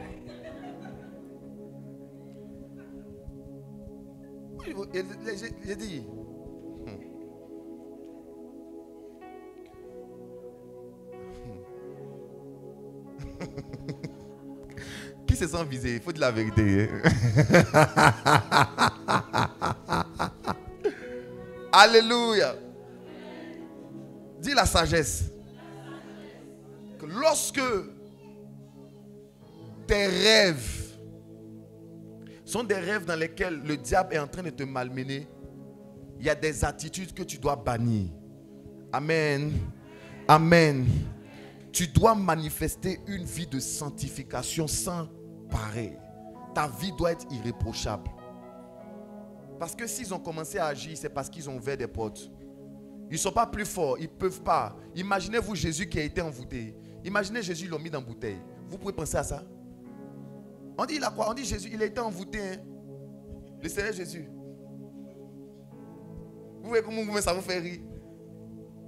J'ai dit. Qui se sent visé? Il faut dire la vérité. Alléluia. Dis la sagesse. Que lorsque tes rêves sont des rêves dans lesquels le diable est en train de te malmener, il y a des attitudes que tu dois bannir. Amen. Amen. Tu dois manifester une vie de sanctification sans pareil. Ta vie doit être irréprochable. Parce que s'ils ont commencé à agir, c'est parce qu'ils ont ouvert des portes. Ils ne sont pas plus forts, ils ne peuvent pas. Imaginez-vous Jésus qui a été envoûté. Imaginez Jésus, ils l'ont mis dans une bouteille. Vous pouvez penser à ça? On dit il a quoi? On dit Jésus, il a été envoûté. Hein? Le Seigneur Jésus. Vous voyez comment ça vous fait rire?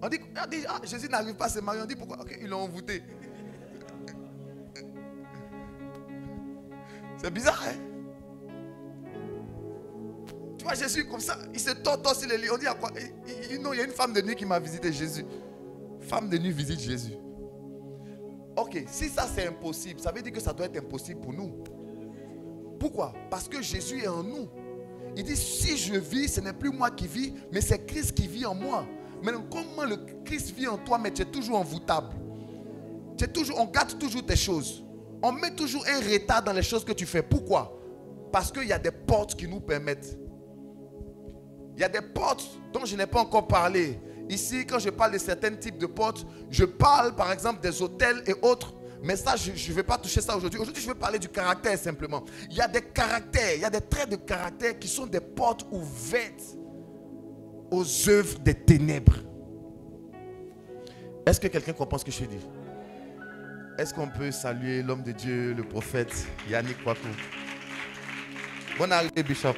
On dit ah, Jésus n'arrive pas à se marier. On dit pourquoi? Ok, ils l'ont envoûté. C'est bizarre, hein? Tu vois Jésus comme ça, il se tord sur les lits. On dit à quoi? Non, il y a une femme de nuit qui m'a visité Jésus. Femme de nuit visite Jésus. Ok, si ça c'est impossible, ça veut dire que ça doit être impossible pour nous. Pourquoi? Parce que Jésus est en nous. Il dit, si je vis, ce n'est plus moi qui vis, mais c'est Christ qui vit en moi. Maintenant, comment le Christ vit en toi, mais tu es toujours envoûtable. On gâte toujours tes choses. On met toujours un retard dans les choses que tu fais. Pourquoi? Parce qu'il y a des portes qui nous permettent. Il y a des portes dont je n'ai pas encore parlé. Ici, quand je parle de certains types de portes, je parle par exemple des hôtels et autres. Mais ça, je ne vais pas toucher ça aujourd'hui. Aujourd'hui, je vais parler du caractère simplement. Il y a des caractères, il y a des traits de caractère qui sont des portes ouvertes aux œuvres des ténèbres. Est-ce que quelqu'un comprend ce que je dis? Est-ce qu'on peut saluer l'homme de Dieu, le prophète Yannick Kwaku? Bonne arrivée, Bishop.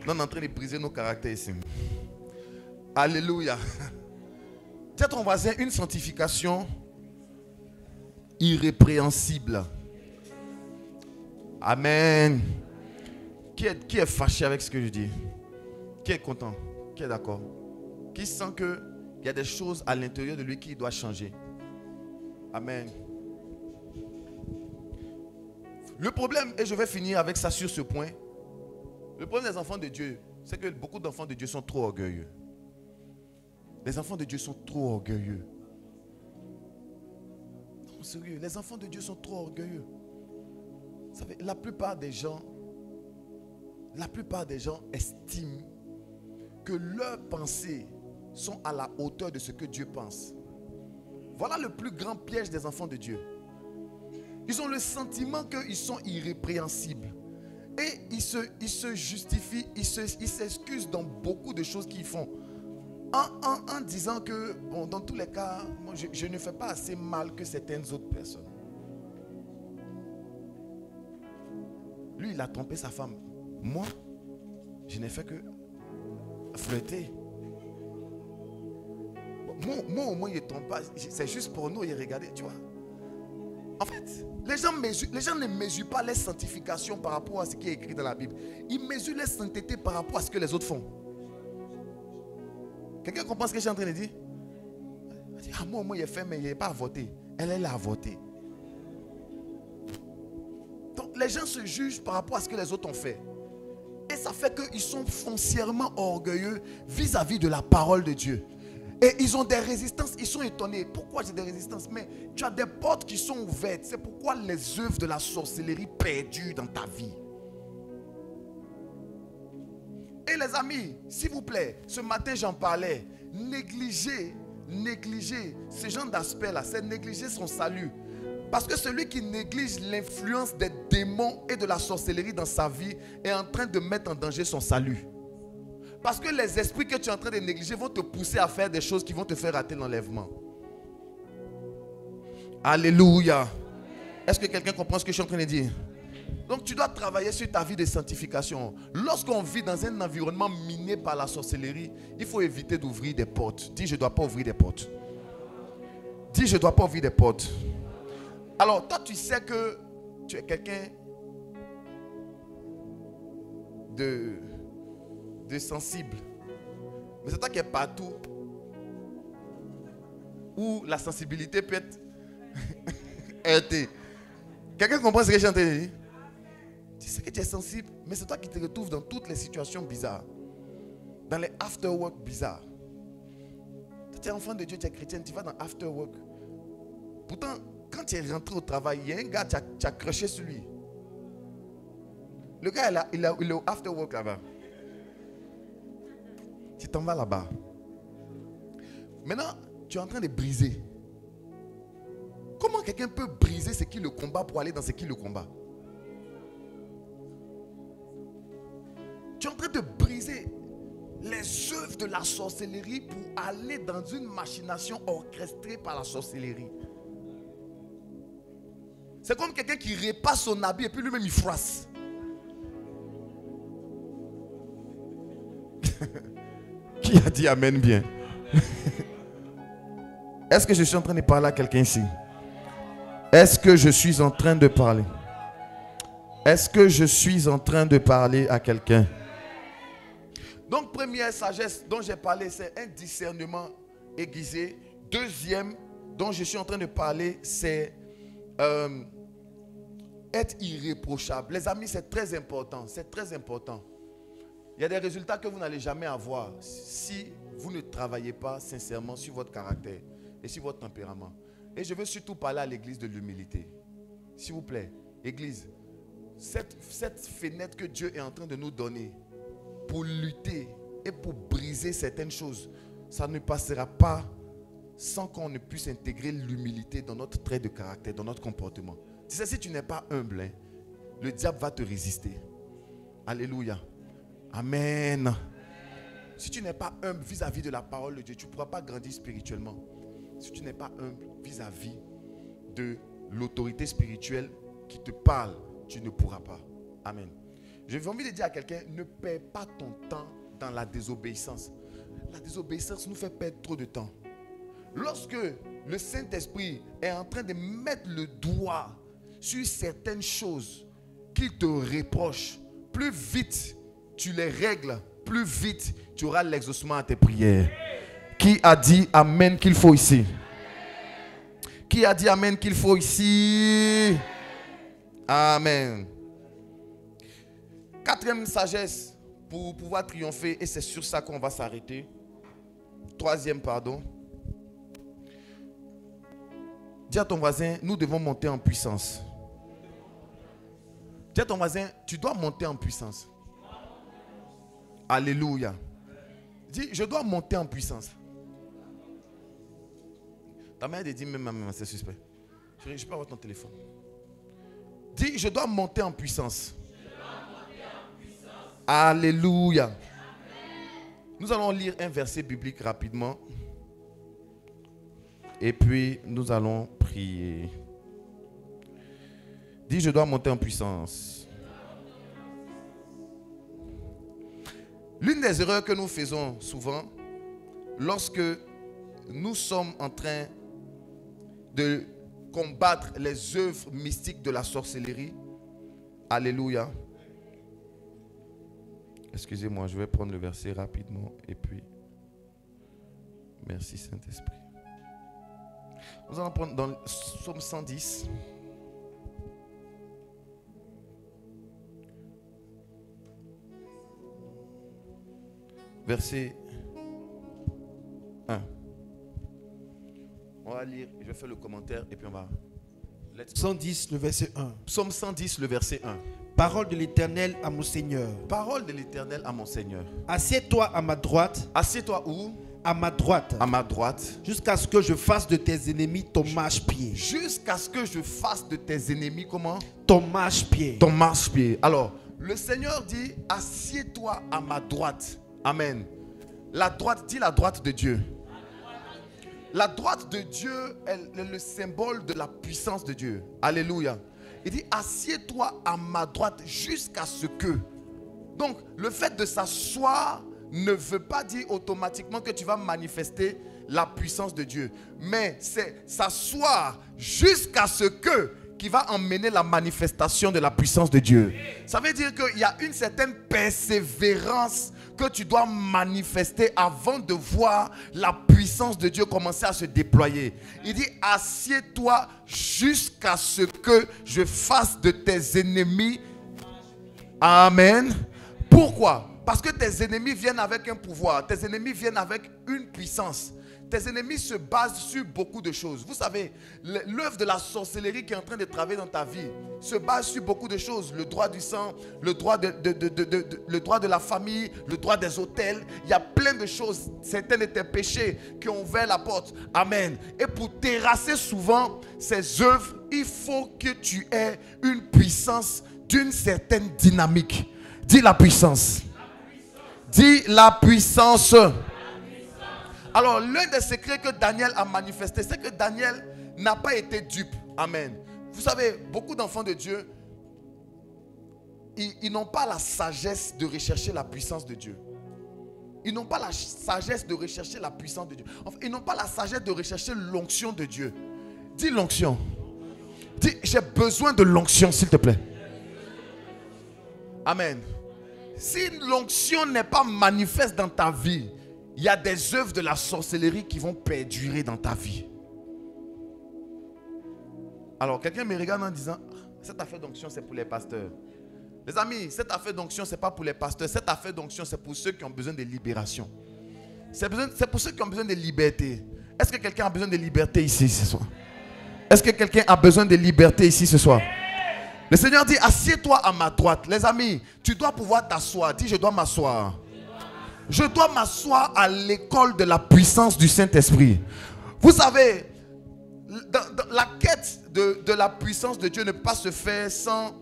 On est en train de briser nos caractères ici. Alléluia. Dis à ton voisin, une sanctification irrépréhensible. Amen. Qui est fâché avec ce que je dis? Qui est content? Qui est d'accord? Qui sent qu'il y a des choses à l'intérieur de lui qui doit changer? Amen. Le problème, et je vais finir avec ça sur ce point, le problème des enfants de Dieu, c'est que beaucoup d'enfants de Dieu sont trop orgueilleux. Les enfants de Dieu sont trop orgueilleux. Non, sérieux, les enfants de Dieu sont trop orgueilleux. Vous savez, la plupart des gens estiment que leurs pensées sont à la hauteur de ce que Dieu pense. Voilà le plus grand piège des enfants de Dieu. Ils ont le sentiment qu'ils sont irrépréhensibles. Et ils se justifient, ils s'excusent dans beaucoup de choses qu'ils font. En disant que, bon, dans tous les cas, moi, je ne fais pas assez mal que certaines autres personnes. Lui, il a trompé sa femme. Moi, je n'ai fait que flirter. Moi, au moins, il ne trompe pas. C'est juste pour nous, il regarde, tu vois. En fait, les gens ne mesurent pas les sanctifications par rapport à ce qui est écrit dans la Bible. Ils mesurent les saintetés par rapport à ce que les autres font. Quelqu'un comprend ce que je suis en train de dire? Ah, moi, il est fait, mais il n'est pas avorté. Elle a avorté. Donc, les gens se jugent par rapport à ce que les autres ont fait. Et ça fait qu'ils sont foncièrement orgueilleux vis-à-vis de la parole de Dieu. Et ils ont des résistances, ils sont étonnés. Pourquoi j'ai des résistances? Mais tu as des portes qui sont ouvertes. C'est pourquoi les œuvres de la sorcellerie perdurent dans ta vie. Et les amis, s'il vous plaît, ce matin j'en parlais. Négliger ce genre d'aspect-là, c'est négliger son salut. Parce que celui qui néglige l'influence des démons et de la sorcellerie dans sa vie est en train de mettre en danger son salut. Parce que les esprits que tu es en train de négliger vont te pousser à faire des choses qui vont te faire rater l'enlèvement. Alléluia. Est-ce que quelqu'un comprend ce que je suis en train de dire? Donc tu dois travailler sur ta vie de sanctification. Lorsqu'on vit dans un environnement miné par la sorcellerie, il faut éviter d'ouvrir des portes. Dis, je ne dois pas ouvrir des portes. Dis, je ne dois pas ouvrir des portes. Alors, toi, tu sais que tu es quelqu'un de sensible. Mais c'est toi qui es partout où la sensibilité peut être heurtée. Quelqu'un comprend ce que je suis en train de dire? Tu sais que tu es sensible, mais c'est toi qui te retrouves dans toutes les situations bizarres. Dans les after-work bizarres. Tu es enfant de Dieu, tu es chrétien, tu vas dans after-work. Pourtant, quand tu es rentré au travail, il y a un gars, tu as crushé sur lui. Le gars, il est au after-work là-bas. Tu t'en vas là-bas. Maintenant, tu es en train de briser. Comment quelqu'un peut briser ce qui le combat pour aller dans ce qui le combat? Tu es en train de briser les œuvres de la sorcellerie pour aller dans une machination orchestrée par la sorcellerie. C'est comme quelqu'un qui répare son habit et puis lui-même il froisse. Qui a dit amen bien? Est-ce que je suis en train de parler à quelqu'un ici? Est-ce que je suis en train de parler? Est-ce que je suis en train de parler à quelqu'un? Donc, première sagesse dont j'ai parlé, c'est un discernement aiguisé. Deuxième, dont je suis en train de parler, c'est être irréprochable. Les amis, c'est très important. C'est très important. Il y a des résultats que vous n'allez jamais avoir si vous ne travaillez pas sincèrement sur votre caractère et sur votre tempérament. Et je veux surtout parler à l'église de l'humilité. S'il vous plaît, église, cette fenêtre que Dieu est en train de nous donner pour lutter et pour briser certaines choses, ça ne passera pas sans qu'on ne puisse intégrer l'humilité dans notre trait de caractère, dans notre comportement. Tu sais, si tu n'es pas humble, le diable va te résister. Alléluia. Amen. Si tu n'es pas humble vis-à-vis de la parole de Dieu, tu ne pourras pas grandir spirituellement. Si tu n'es pas humble vis-à-vis de l'autorité spirituelle qui te parle, tu ne pourras pas. Amen. J'ai envie de dire à quelqu'un, ne perds pas ton temps dans la désobéissance. La désobéissance nous fait perdre trop de temps. Lorsque le Saint-Esprit est en train de mettre le doigt sur certaines choses qu'il te reproche, plus vite tu les règles, plus vite tu auras l'exaucement à tes prières. Qui a dit amen qu'il faut ici? Qui a dit amen qu'il faut ici? Amen. Quatrième sagesse pour pouvoir triompher, et c'est sur ça qu'on va s'arrêter. Troisième, pardon. Dis à ton voisin, nous devons monter en puissance. Dis à ton voisin, tu dois monter en puissance. Alléluia. Dis, je dois monter en puissance. Ta mère dit, même, c'est suspect. Je peux avoir ton téléphone. Dis, je dois monter en puissance. Alléluia. Amen. Nous allons lire un verset biblique rapidement. Et puis, nous allons prier. Dis, je dois monter en puissance. L'une des erreurs que nous faisons souvent, lorsque nous sommes en train de combattre les œuvres mystiques de la sorcellerie, alléluia. Excusez-moi, je vais prendre le verset rapidement et puis, merci Saint-Esprit. Nous allons prendre dans le Psaume 110. Verset 1. On va lire, je vais faire le commentaire et puis on va... 110, le verset 1. Psaume 110, le verset 1. Parole de l'Éternel à mon Seigneur. Parole de l'Éternel à mon Seigneur. Assieds-toi à ma droite. Assieds-toi où? À ma droite. À ma droite. Jusqu'à ce que je fasse de tes ennemis ton marchepied. Jusqu'à ce que je fasse de tes ennemis comment? Ton marchepied. Ton marchepied. Alors, le Seigneur dit, assieds-toi à ma droite. Amen. La droite, dis la droite de Dieu. La droite de Dieu est le symbole de la puissance de Dieu. Alléluia. Il dit, assieds-toi à ma droite jusqu'à ce que. Donc, le fait de s'asseoir ne veut pas dire automatiquement que tu vas manifester la puissance de Dieu. Mais c'est s'asseoir jusqu'à ce que qui va emmener la manifestation de la puissance de Dieu. Ça veut dire qu'il y a une certaine persévérance que tu dois manifester avant de voir la puissance de Dieu commencer à se déployer. Il dit, assieds-toi jusqu'à ce que je fasse de tes ennemis. Amen. Pourquoi? Parce que tes ennemis viennent avec un pouvoir. Tes ennemis viennent avec une puissance. Tes ennemis se basent sur beaucoup de choses. Vous savez, l'œuvre de la sorcellerie qui est en train de travailler dans ta vie se base sur beaucoup de choses. Le droit du sang, le droit de la famille, le droit des hôtels. Il y a plein de choses. Certains de tes péchés qui ont ouvert la porte. Amen. Et pour terrasser souvent ces œuvres, il faut que tu aies une puissance d'une certaine dynamique. Dis la puissance. Dis la puissance. Alors, l'un des secrets que Daniel a manifesté, c'est que Daniel n'a pas été dupe. Amen. Vous savez, beaucoup d'enfants de Dieu, ils n'ont pas la sagesse de rechercher la puissance de Dieu. Ils n'ont pas la sagesse de rechercher la puissance de Dieu. Enfin, ils n'ont pas la sagesse de rechercher l'onction de Dieu. Dis l'onction. Dis, j'ai besoin de l'onction, s'il te plaît. Amen. Si l'onction n'est pas manifeste dans ta vie, il y a des œuvres de la sorcellerie qui vont perdurer dans ta vie. Alors, quelqu'un me regarde en disant, cette affaire d'onction, c'est pour les pasteurs. Les amis, cette affaire d'onction, ce n'est pas pour les pasteurs. Cette affaire d'onction, c'est pour ceux qui ont besoin de libération. C'est pour ceux qui ont besoin de liberté. Est-ce que quelqu'un a besoin de liberté ici ce soir? Est-ce que quelqu'un a besoin de liberté ici ce soir? Le Seigneur dit, assieds-toi à ma droite. Les amis, tu dois pouvoir t'asseoir. Dis, je dois m'asseoir. Je dois m'asseoir à l'école de la puissance du Saint-Esprit. Vous savez, la quête de la puissance de Dieu ne peut pas se faire sans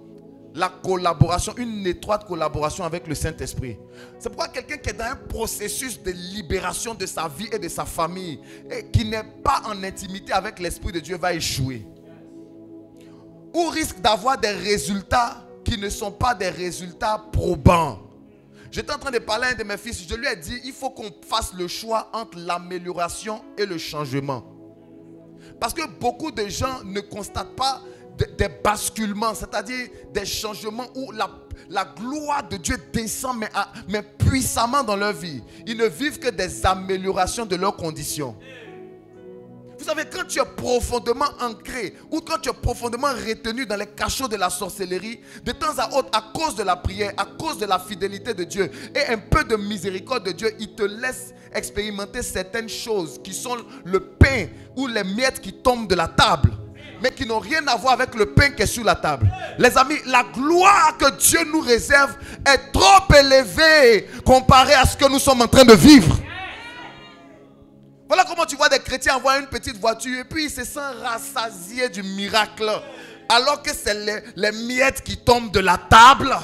la collaboration, une étroite collaboration avec le Saint-Esprit. C'est pourquoi quelqu'un qui est dans un processus de libération de sa vie et de sa famille et qui n'est pas en intimité avec l'Esprit de Dieu va échouer. Ou risque d'avoir des résultats qui ne sont pas des résultats probants. J'étais en train de parler à un de mes fils, je lui ai dit, il faut qu'on fasse le choix entre l'amélioration et le changement. Parce que beaucoup de gens ne constatent pas des basculements, c'est-à-dire des changements où la gloire de Dieu descend mais puissamment dans leur vie. Ils ne vivent que des améliorations de leurs conditions. Vous savez, quand tu es profondément ancré ou quand tu es profondément retenu dans les cachots de la sorcellerie, de temps à autre, à cause de la prière, à cause de la fidélité de Dieu et un peu de miséricorde de Dieu, il te laisse expérimenter certaines choses qui sont le pain ou les miettes qui tombent de la table, mais qui n'ont rien à voir avec le pain qui est sur la table. Les amis, la gloire que Dieu nous réserve est trop élevée comparée à ce que nous sommes en train de vivre. Voilà comment tu vois des chrétiens avoir une petite voiture et puis ils se sentent rassasiés du miracle. Alors que c'est les miettes qui tombent de la table.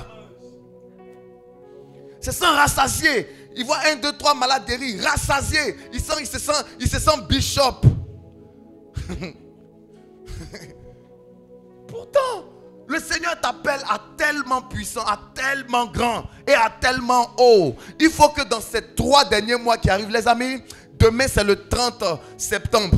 Ils se sentent rassasiés. Ils voient 1, 2, 3 malades guéris, rassasiés. Ils se sentent bishop. Pourtant, le Seigneur t'appelle à tellement puissant, à tellement grand et à tellement haut. Il faut que dans ces 3 derniers mois qui arrivent, les amis, demain c'est le 30 septembre.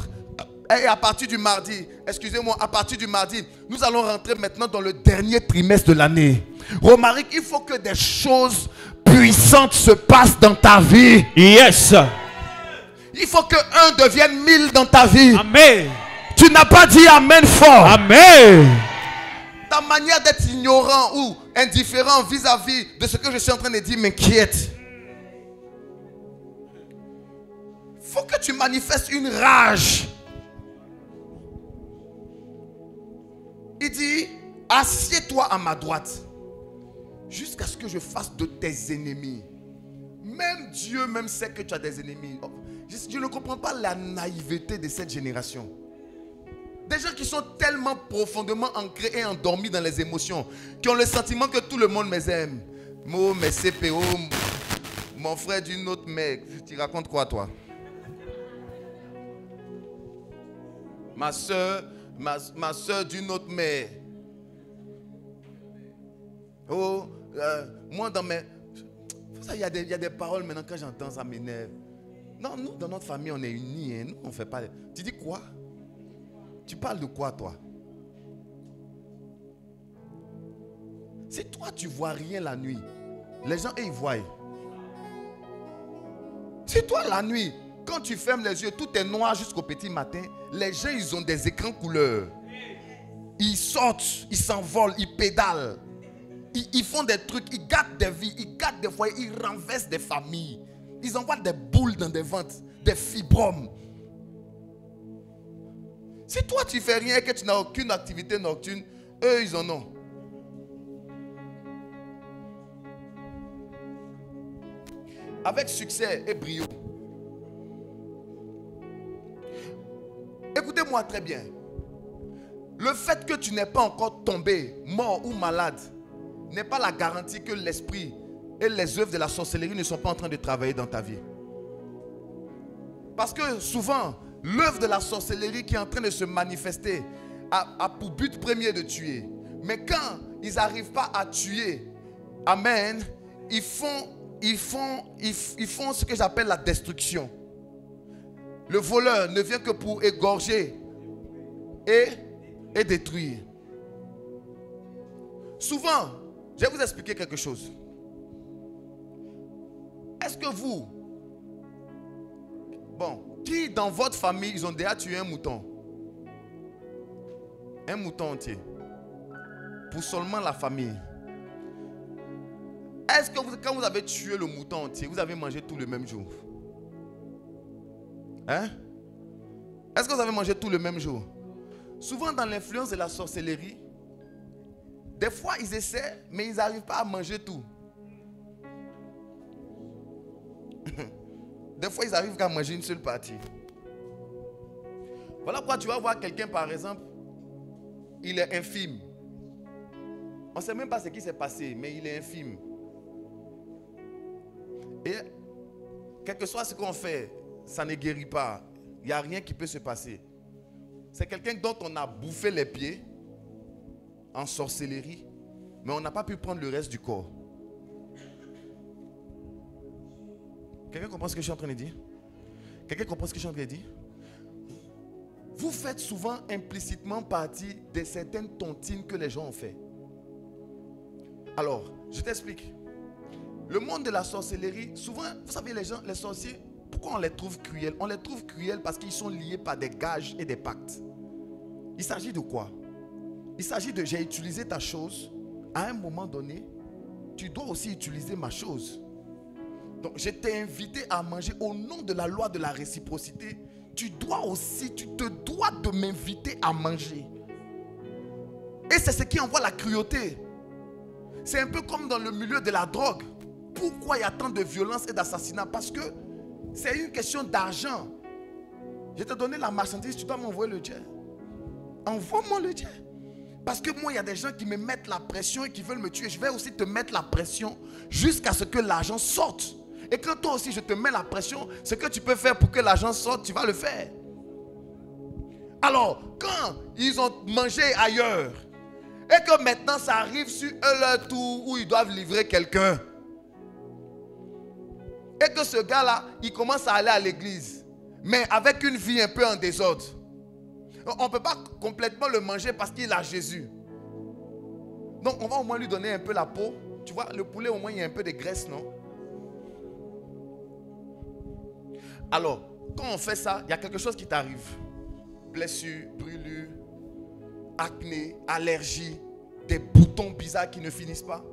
Et à partir du mardi, excusez-moi, à partir du mardi, nous allons rentrer maintenant dans le dernier trimestre de l'année. Romaric, il faut que des choses puissantes se passent dans ta vie. Yes. Il faut que 1 devienne 1000 dans ta vie. Amen. Tu n'as pas dit amen fort. Amen. Ta manière d'être ignorant ou indifférent vis-à-vis de ce que je suis en train de dire m'inquiète. Il faut que tu manifestes une rage. Il dit, assieds-toi à ma droite jusqu'à ce que je fasse de tes ennemis. Même Dieu même sait que tu as des ennemis. Je ne comprends pas la naïveté de cette génération. Des gens qui sont tellement profondément ancrés et endormis dans les émotions, qui ont le sentiment que tout le monde les aime. Mo, mes CPO, mon frère d'une autre mère. Tu racontes quoi toi? Ma soeur d'une autre mère. Oh, moi dans mes... Il y a des paroles maintenant quand j'entends ça m'énerve. Non, nous dans notre famille on est unis. Hein. Nous on ne fait pas... Tu dis quoi? Tu parles de quoi toi? Si toi tu vois rien la nuit, les gens ils voient. Si toi la nuit, quand tu fermes les yeux, tout est noir jusqu'au petit matin, les gens ils ont des écrans couleurs. Ils sortent, ils s'envolent, ils pédalent. Ils font des trucs, ils gâtent des vies, ils gâtent des foyers, ils renversent des familles. Ils envoient des boules dans des ventres, des fibromes. Si toi tu fais rien et que tu n'as aucune activité nocturne, eux ils en ont. Avec succès et brio. Écoutez-moi très bien. Le fait que tu n'es pas encore tombé, mort ou malade, n'est pas la garantie que l'esprit et les œuvres de la sorcellerie ne sont pas en train de travailler dans ta vie. Parce que souvent, l'œuvre de la sorcellerie qui est en train de se manifester a pour but premier de tuer. Mais quand ils n'arrivent pas à tuer, amen, ils font ce que j'appelle la destruction. Le voleur ne vient que pour égorger et détruire. Souvent, je vais vous expliquer quelque chose. Est-ce que vous, qui dans votre famille, ils ont déjà tué un mouton? Un mouton entier. Pour seulement la famille. Est-ce que quand vous avez tué le mouton entier, vous avez mangé tout le même jour? Hein? Est-ce que vous avez mangé tout le même jour? Souvent dans l'influence de la sorcellerie, des fois ils essaient, mais ils n'arrivent pas à manger tout. Des fois ils arrivent qu'à manger une seule partie. Voilà pourquoi tu vas voir quelqu'un par exemple, il est infime. On ne sait même pas ce qui s'est passé, mais il est infime. Et quel que soit ce qu'on fait, ça ne guérit pas. Il n'y a rien qui peut se passer. C'est quelqu'un dont on a bouffé les pieds en sorcellerie, mais on n'a pas pu prendre le reste du corps. Quelqu'un comprend ce que je suis en train de dire? Quelqu'un comprend ce que je suis en train de dire? Vous faites souvent implicitement partie de certaines tontines que les gens ont fait. Alors, je t'explique. Le monde de la sorcellerie, souvent, vous savez, les gens, les sorciers, pourquoi on les trouve cruels? On les trouve cruels parce qu'ils sont liés par des gages et des pactes. Il s'agit de quoi? Il s'agit de j'ai utilisé ta chose, à un moment donné, tu dois aussi utiliser ma chose. Donc, je t'ai invité à manger au nom de la loi de la réciprocité. Tu te dois de m'inviter à manger. Et c'est ce qui envoie la cruauté. C'est un peu comme dans le milieu de la drogue. Pourquoi il y a tant de violence et d'assassinats? Parce que c'est une question d'argent. Je t'ai donné la marchandise, tu dois m'envoyer le jet. Envoie-moi le jet. Parce que moi, il y a des gens qui me mettent la pression et qui veulent me tuer. Je vais aussi te mettre la pression jusqu'à ce que l'argent sorte. Et quand toi aussi je te mets la pression, ce que tu peux faire pour que l'argent sorte, tu vas le faire. Alors, quand ils ont mangé ailleurs, et que maintenant ça arrive sur eux leur tour où ils doivent livrer quelqu'un, et que ce gars-là, il commence à aller à l'église, mais avec une vie un peu en désordre. On ne peut pas complètement le manger parce qu'il a Jésus. Donc on va au moins lui donner un peu la peau. Tu vois, le poulet au moins il y a un peu de graisse, non? Alors, quand on fait ça, il y a quelque chose qui t'arrive. Blessure, brûlure, acné, allergie, des boutons bizarres qui ne finissent pas.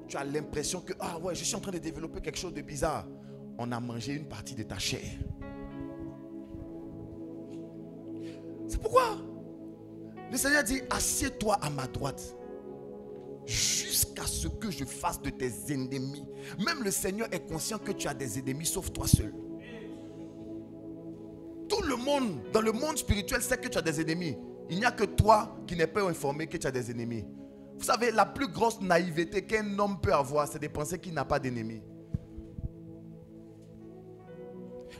Tu as l'impression que, ah ouais, je suis en train de développer quelque chose de bizarre. On a mangé une partie de ta chair. C'est pourquoi le Seigneur dit, assieds-toi à ma droite jusqu'à ce que je fasse de tes ennemis. Même le Seigneur est conscient que tu as des ennemis sauf toi seul. Tout le monde, dans le monde spirituel, sait que tu as des ennemis. Il n'y a que toi qui n'es pas informé que tu as des ennemis. Vous savez, la plus grosse naïveté qu'un homme peut avoir, c'est de penser qu'il n'a pas d'ennemis.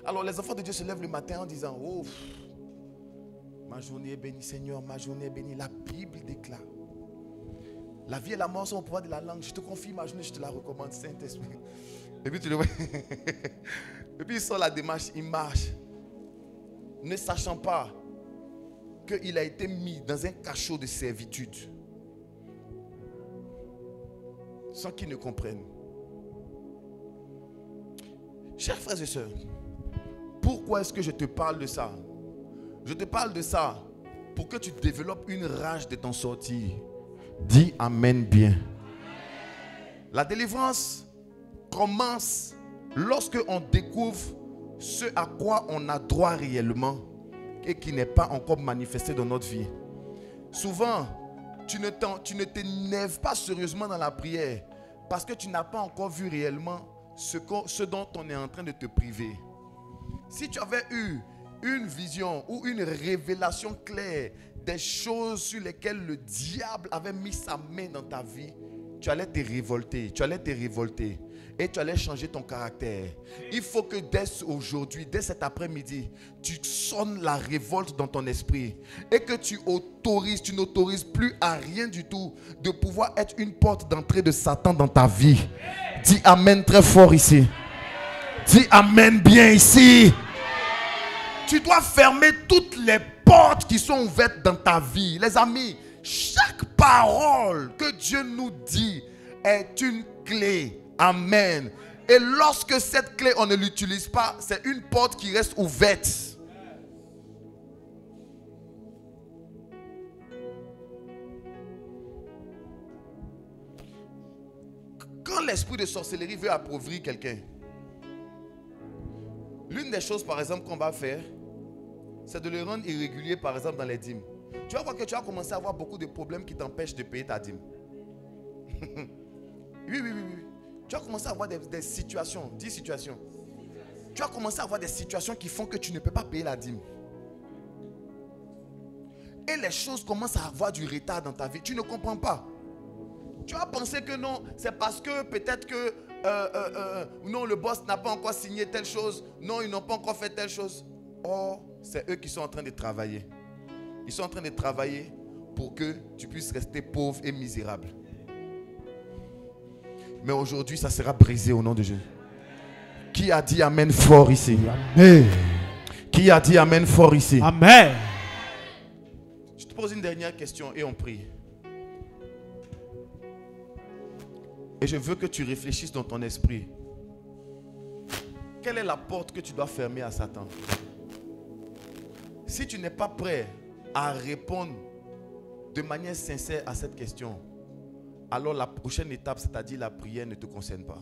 Alors les enfants de Dieu se lèvent le matin en disant, oh, ma journée est bénie Seigneur, ma journée est bénie. La Bible déclare, la vie et la mort sont au pouvoir de la langue. Je te confie ma journée, je te la recommande, Saint-Esprit. Et puis tu le vois. Et puis il sort la démarche, il marche. Ne sachant pas qu'il a été mis dans un cachot de servitude. Sans qu'il ne comprenne. Chers frères et sœurs, pourquoi est-ce que je te parle de ça? Je te parle de ça pour que tu développes une rage de t'en sortir. Dis Amen bien. La délivrance commence lorsque on découvre ce à quoi on a droit réellement et qui n'est pas encore manifesté dans notre vie. Souvent, tu ne t'énerves pas sérieusement dans la prière parce que tu n'as pas encore vu réellement ce dont on est en train de te priver. Si tu avais eu une vision ou une révélation claire des choses sur lesquelles le diable avait mis sa main dans ta vie, tu allais te révolter, et tu allais changer ton caractère. Il faut que dès aujourd'hui, dès cet après-midi, tu sonnes la révolte dans ton esprit et que tu n'autorises plus à rien du tout de pouvoir être une porte d'entrée de Satan dans ta vie. Dis amen très fort ici. Dis amen bien ici. Tu dois fermer toutes les portes qui sont ouvertes dans ta vie. Les amis, chaque parole que Dieu nous dit est une clé. Amen. Et lorsque cette clé, on ne l'utilise pas, c'est une porte qui reste ouverte. Quand l'esprit de sorcellerie veut appauvrir quelqu'un, l'une des choses, par exemple, qu'on va faire, c'est de le rendre irrégulier, par exemple, dans les dîmes. Tu vas voir que tu vas commencer à avoir beaucoup de problèmes qui t'empêchent de payer ta dîme. Oui. Tu vas commencer à avoir des situations. 10 situations. Tu vas commencer à avoir des situations qui font que tu ne peux pas payer la dîme. Et les choses commencent à avoir du retard dans ta vie. Tu ne comprends pas. Tu vas penser que non, c'est parce que peut-être que non, le boss n'a pas encore signé telle chose. Non, ils n'ont pas encore fait telle chose. Or, c'est eux qui sont en train de travailler. Ils sont en train de travailler pour que tu puisses rester pauvre et misérable. Mais aujourd'hui, ça sera brisé au nom de Jésus. Qui a dit amen fort ici? Amen. Qui a dit amen fort ici? Amen. Je te pose une dernière question et on prie. Et je veux que tu réfléchisses dans ton esprit. Quelle est la porte que tu dois fermer à Satan? Si tu n'es pas prêt à répondre de manière sincère à cette question, alors la prochaine étape, c'est-à-dire la prière, ne te concerne pas.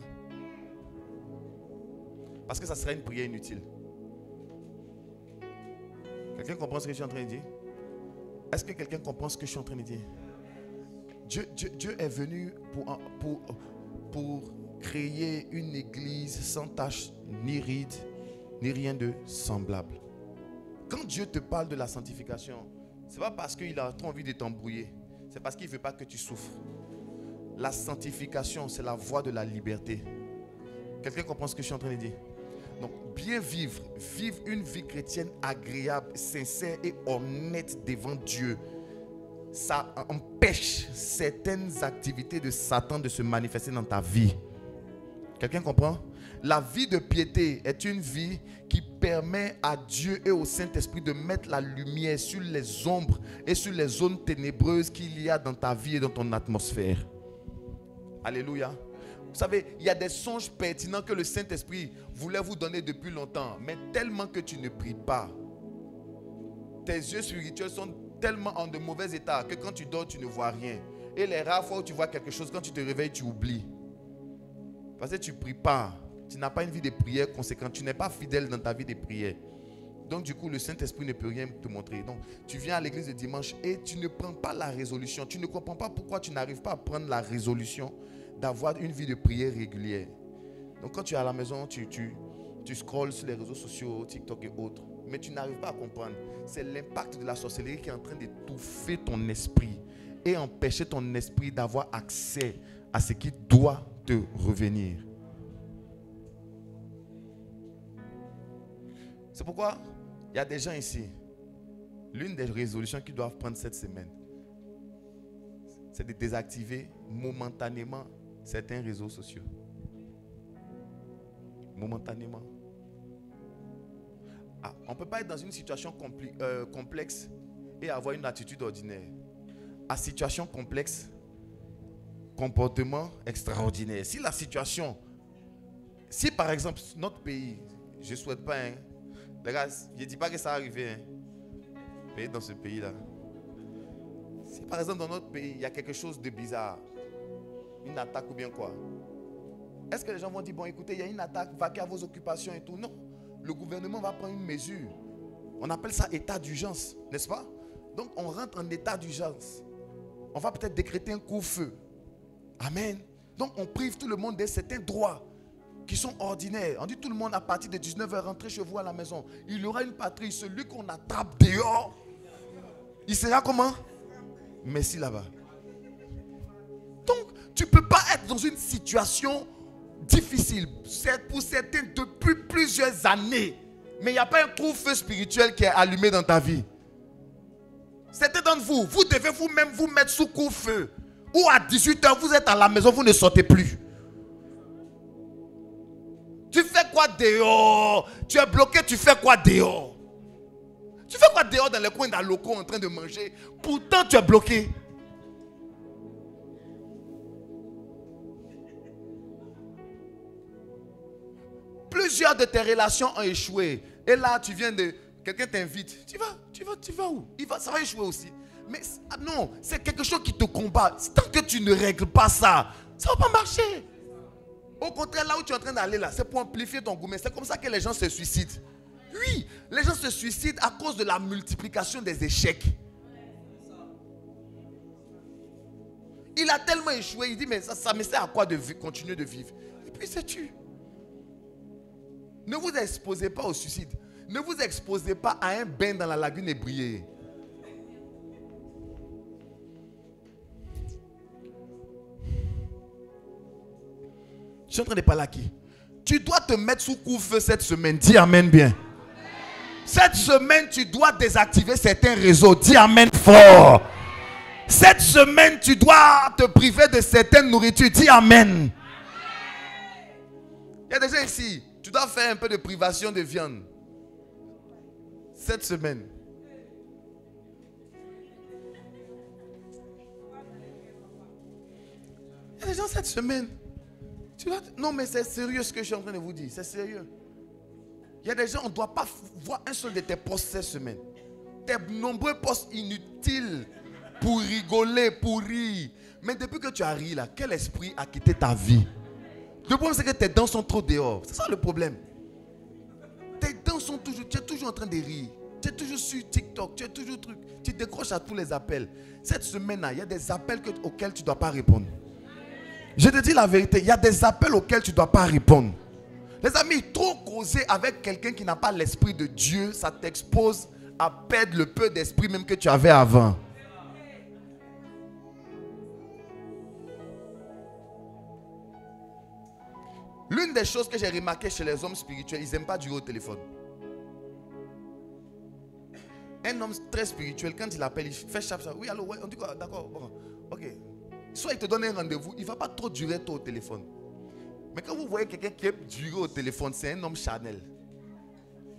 Parce que ça sera une prière inutile. Quelqu'un comprend ce que je suis en train de dire? Est-ce que quelqu'un comprend ce que je suis en train de dire? Dieu est venu pour créer une église sans tache, ni ride, ni rien de semblable. Quand Dieu te parle de la sanctification, ce n'est pas parce qu'il a trop envie de t'embrouiller. C'est parce qu'il ne veut pas que tu souffres. La sanctification, c'est la voie de la liberté. Quelqu'un comprend ce que je suis en train de dire? Donc, bien vivre une vie chrétienne agréable, sincère et honnête devant Dieu, ça empêche certaines activités de Satan de se manifester dans ta vie. Quelqu'un comprend? La vie de piété est une vie qui permet à Dieu et au Saint-Esprit de mettre la lumière sur les ombres et sur les zones ténébreuses qu'il y a dans ta vie et dans ton atmosphère. Alléluia. Vous savez, il y a des songes pertinents que le Saint-Esprit voulait vous donner depuis longtemps, mais tellement que tu ne pries pas. Tes yeux spirituels sont tellement en de mauvais état que quand tu dors, tu ne vois rien. Et les rares fois où tu vois quelque chose, quand tu te réveilles, tu oublies. Parce que tu ne pries pas. Tu n'as pas une vie de prière conséquente. Tu n'es pas fidèle dans ta vie de prière. Donc du coup, le Saint-Esprit ne peut rien te montrer. Donc tu viens à l'église le dimanche et tu ne prends pas la résolution. Tu ne comprends pas pourquoi tu n'arrives pas à prendre la résolution d'avoir une vie de prière régulière. Donc quand tu es à la maison, tu scrolles sur les réseaux sociaux, TikTok et autres. Mais tu n'arrives pas à comprendre. C'est l'impact de la sorcellerie qui est en train d'étouffer ton esprit et empêcher ton esprit d'avoir accès à ce qui doit te revenir. C'est pourquoi il y a des gens ici. L'une des résolutions qu'ils doivent prendre cette semaine, c'est de désactiver momentanément certains réseaux sociaux. Momentanément. On ne peut pas être dans une situation complexe et avoir une attitude ordinaire. À situation complexe, comportement extraordinaire. Si la situation, si par exemple notre pays, je ne souhaite pas, les gars, je ne dis pas que ça arrive, mais dans ce pays-là, si par exemple dans notre pays, il y a quelque chose de bizarre, une attaque ou bien quoi, est-ce que les gens vont dire, bon écoutez, il y a une attaque, vaquez à vos occupations et tout? Non, le gouvernement va prendre une mesure. On appelle ça état d'urgence, n'est-ce pas? Donc on rentre en état d'urgence. On va peut-être décréter un couvre-feu. Amen. Donc on prive tout le monde de certains droits qui sont ordinaires. On dit tout le monde à partir de 19h rentrez chez vous à la maison. Il y aura une patrouille. Celui qu'on attrape dehors, il sera comment? Merci là-bas. Donc Tu ne peux pas être dans une situation difficile. C'est pour certains depuis plusieurs années. Mais il n'y a pas un couvre-feu spirituel qui est allumé dans ta vie. Certains d'entre vous, vous devez vous-même vous mettre sous couvre-feu. Ou à 18h, vous êtes à la maison, vous ne sortez plus. Tu fais quoi dehors? Tu es bloqué, tu fais quoi dehors? Tu fais quoi dehors dans les coins d'un loco en train de manger? Pourtant, tu es bloqué. Plusieurs de tes relations ont échoué. Et là, tu viens de... Quelqu'un t'invite. Tu vas où? Ça va échouer aussi. Mais non, c'est quelque chose qui te combat. Tant que tu ne règles pas ça, ça ne va pas marcher. Au contraire, là où tu es en train d'aller là, c'est pour amplifier ton goût. Mais c'est comme ça que les gens se suicident. Oui, les gens se suicident à cause de la multiplication des échecs. Il a tellement échoué, il dit, mais ça me sert à quoi de continuer de vivre? Et puis c'est tu. Ne vous exposez pas au suicide. Ne vous exposez pas à un bain dans la lagune ébriée. Je suis en train de parler à qui? Tu dois te mettre sous couvre-feu cette semaine. Dis amen bien. Cette semaine, tu dois désactiver certains réseaux. Dis amen fort. Cette semaine, tu dois te priver de certaines nourritures. Dis amen. Il y a des gens ici. Tu dois faire un peu de privation de viande. Cette semaine. Il y a des gens cette semaine. Non, mais c'est sérieux ce que je suis en train de vous dire. C'est sérieux. Il y a des gens, on ne doit pas voir un seul de tes posts cette semaine. Tes nombreux posts inutiles pour rigoler, pour rire. Mais depuis que tu as ri là, quel esprit a quitté ta vie? Le problème, c'est que tes dents sont trop dehors. C'est ça le problème. Tes dents sont toujours... Tu es toujours en train de rire. Tu es toujours sur TikTok. Tu es toujours truc. Tu décroches à tous les appels. Cette semaine-là, il y a des appels auxquels tu ne dois pas répondre. Je te dis la vérité, il y a des appels auxquels tu ne dois pas répondre. Les amis, trop causer avec quelqu'un qui n'a pas l'esprit de Dieu, ça t'expose à perdre le peu d'esprit même que tu avais avant. L'une des choses que j'ai remarqué chez les hommes spirituels, ils n'aiment pas durer au téléphone. Un homme très spirituel, quand il appelle, il fait chap. Oui, allô, ouais, on dit quoi? D'accord, bon, ok. Soit il te donne un rendez-vous, il ne va pas trop durer toi au téléphone. Mais quand vous voyez quelqu'un qui aime durer au téléphone, c'est un homme charnel.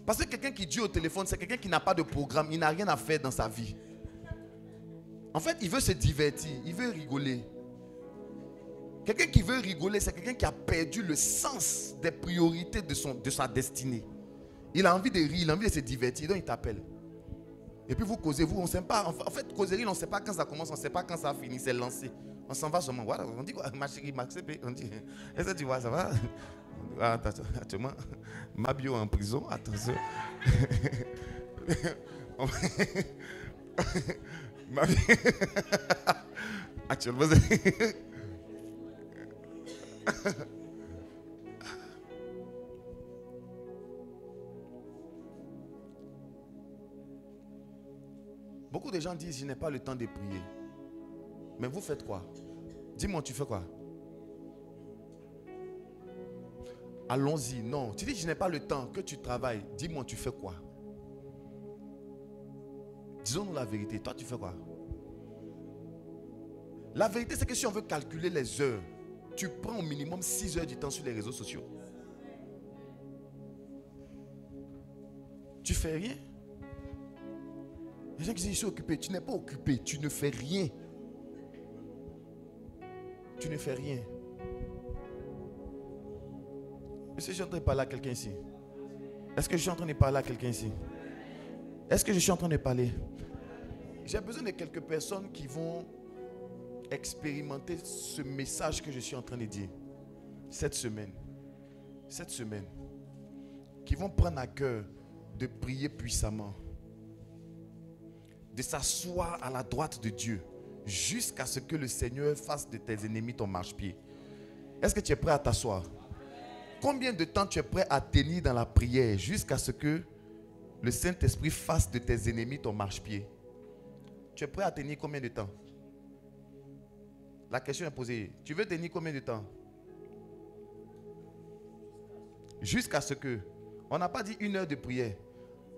Parce que quelqu'un qui dure au téléphone, c'est quelqu'un qui n'a pas de programme, il n'a rien à faire dans sa vie. En fait, il veut se divertir, il veut rigoler. Quelqu'un qui veut rigoler, c'est quelqu'un qui a perdu le sens des priorités de sa destinée. Il a envie de rire, il a envie de se divertir, donc il t'appelle. Et puis vous causez, on ne sait pas. En fait, causerie, on ne sait pas quand ça commence, on ne sait pas quand ça finit, c'est lancé. On s'en va seulement. Voilà, on dit quoi? Ma chérie, on dit, est-ce que tu vois, ça va? Actuellement, ma bio en prison, attention. Actuellement, beaucoup de gens disent, je n'ai pas le temps de prier. Mais vous faites quoi? Dis-moi, tu fais quoi? Allons-y. Non, tu dis, je n'ai pas le temps, que tu travailles. Dis-moi, tu fais quoi? Disons-nous la vérité. Toi, tu fais quoi? La vérité, c'est que si on veut calculer les heures, tu prends au minimum 6 heures du temps sur les réseaux sociaux. Tu fais rien. Les gens qui disent, je suis occupé. Tu n'es pas occupé. Tu ne fais rien. Tu ne fais rien. Est-ce que je suis en train de parler à quelqu'un ici? Est-ce que je suis en train de parler à quelqu'un ici? Est-ce que je suis en train de parler? J'ai besoin de quelques personnes qui vont expérimenter ce message que je suis en train de dire cette semaine. Cette semaine. Qui vont prendre à cœur de prier puissamment. De s'asseoir à la droite de Dieu. Jusqu'à ce que le Seigneur fasse de tes ennemis ton marchepied. Est-ce que tu es prêt à t'asseoir? Combien de temps tu es prêt à tenir dans la prière jusqu'à ce que le Saint-Esprit fasse de tes ennemis ton marchepied? Tu es prêt à tenir combien de temps? La question est posée. Tu veux tenir combien de temps? Jusqu'à ce que... On n'a pas dit 1 heure de prière.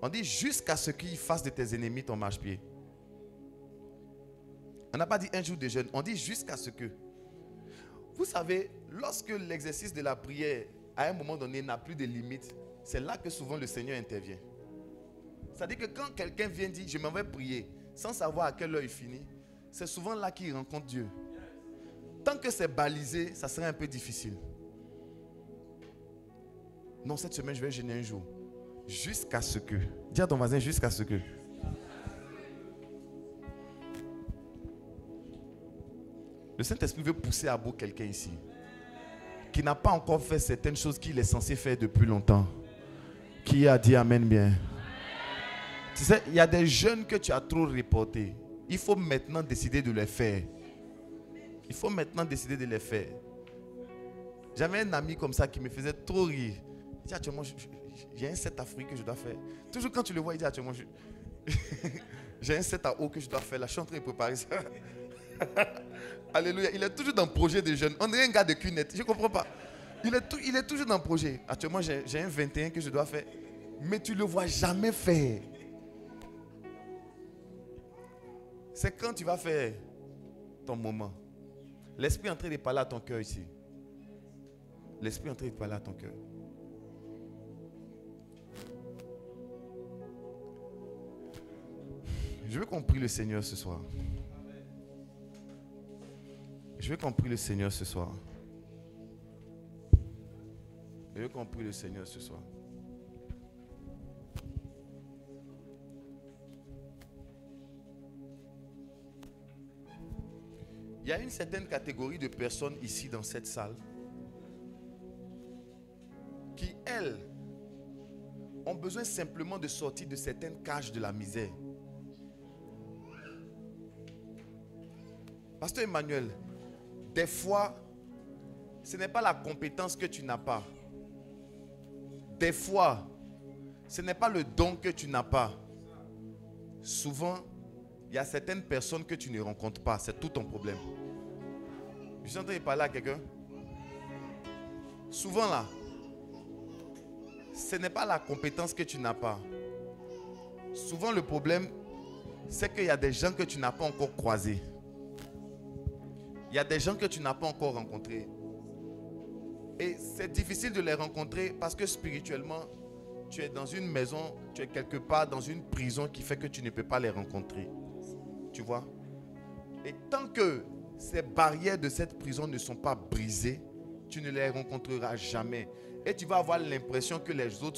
On dit jusqu'à ce qu'il fasse de tes ennemis ton marche-pied. On n'a pas dit 1 jour de jeûne. On dit jusqu'à ce que... Vous savez, lorsque l'exercice de la prière, à un moment donné, n'a plus de limite, c'est là que souvent le Seigneur intervient. C'est-à-dire que quand quelqu'un vient dire, je m'en vais prier, sans savoir à quelle heure il finit, c'est souvent là qu'il rencontre Dieu. Tant que c'est balisé, ça serait un peu difficile. Non, cette semaine, je vais jeûner un jour. Jusqu'à ce que... Dis à ton voisin, jusqu'à ce que... Le Saint-Esprit veut pousser à bout quelqu'un ici qui n'a pas encore fait certaines choses qu'il est censé faire depuis longtemps. Qui a dit Amen bien? Tu sais, il y a des jeunes que tu as trop reportés. Il faut maintenant décider de les faire. Il faut maintenant décider de les faire. J'avais un ami comme ça qui me faisait trop rire. Il dit actuellement, j'ai un set à fruits que je dois faire. Toujours quand tu le vois, il dit actuellement, j'ai un set à eau que je dois faire. Là, je suis en train de préparer ça. Alléluia. Il est toujours dans le projet de jeunes. On dirait un gars de cunette. Je ne comprends pas. Il est toujours dans le projet. Actuellement, j'ai un 21 que je dois faire. Mais tu ne le vois jamais faire. C'est quand tu vas faire ton moment. L'Esprit est en train de parler à ton cœur ici. L'Esprit est en train de parler à ton cœur. Je veux qu'on prie le Seigneur ce soir. Je veux qu'on prie le Seigneur ce soir. Je veux qu'on prie le Seigneur ce soir. Il y a une certaine catégorie de personnes ici dans cette salle qui, elles, ont besoin simplement de sortir de certaines cages de la misère. Pasteur Emmanuel, des fois, ce n'est pas la compétence que tu n'as pas. Des fois, ce n'est pas le don que tu n'as pas. Souvent, il y a certaines personnes que tu ne rencontres pas. C'est tout ton problème. Je suis en train de parler à quelqu'un. Souvent là, ce n'est pas la compétence que tu n'as pas. Souvent le problème, c'est qu'il y a des gens que tu n'as pas encore croisés. Il y a des gens que tu n'as pas encore rencontrés. Et c'est difficile de les rencontrer parce que spirituellement, tu es dans une maison, tu es quelque part dans une prison qui fait que tu ne peux pas les rencontrer. Tu vois? Et tant que ces barrières de cette prison ne sont pas brisées, tu ne les rencontreras jamais. Et tu vas avoir l'impression que les autres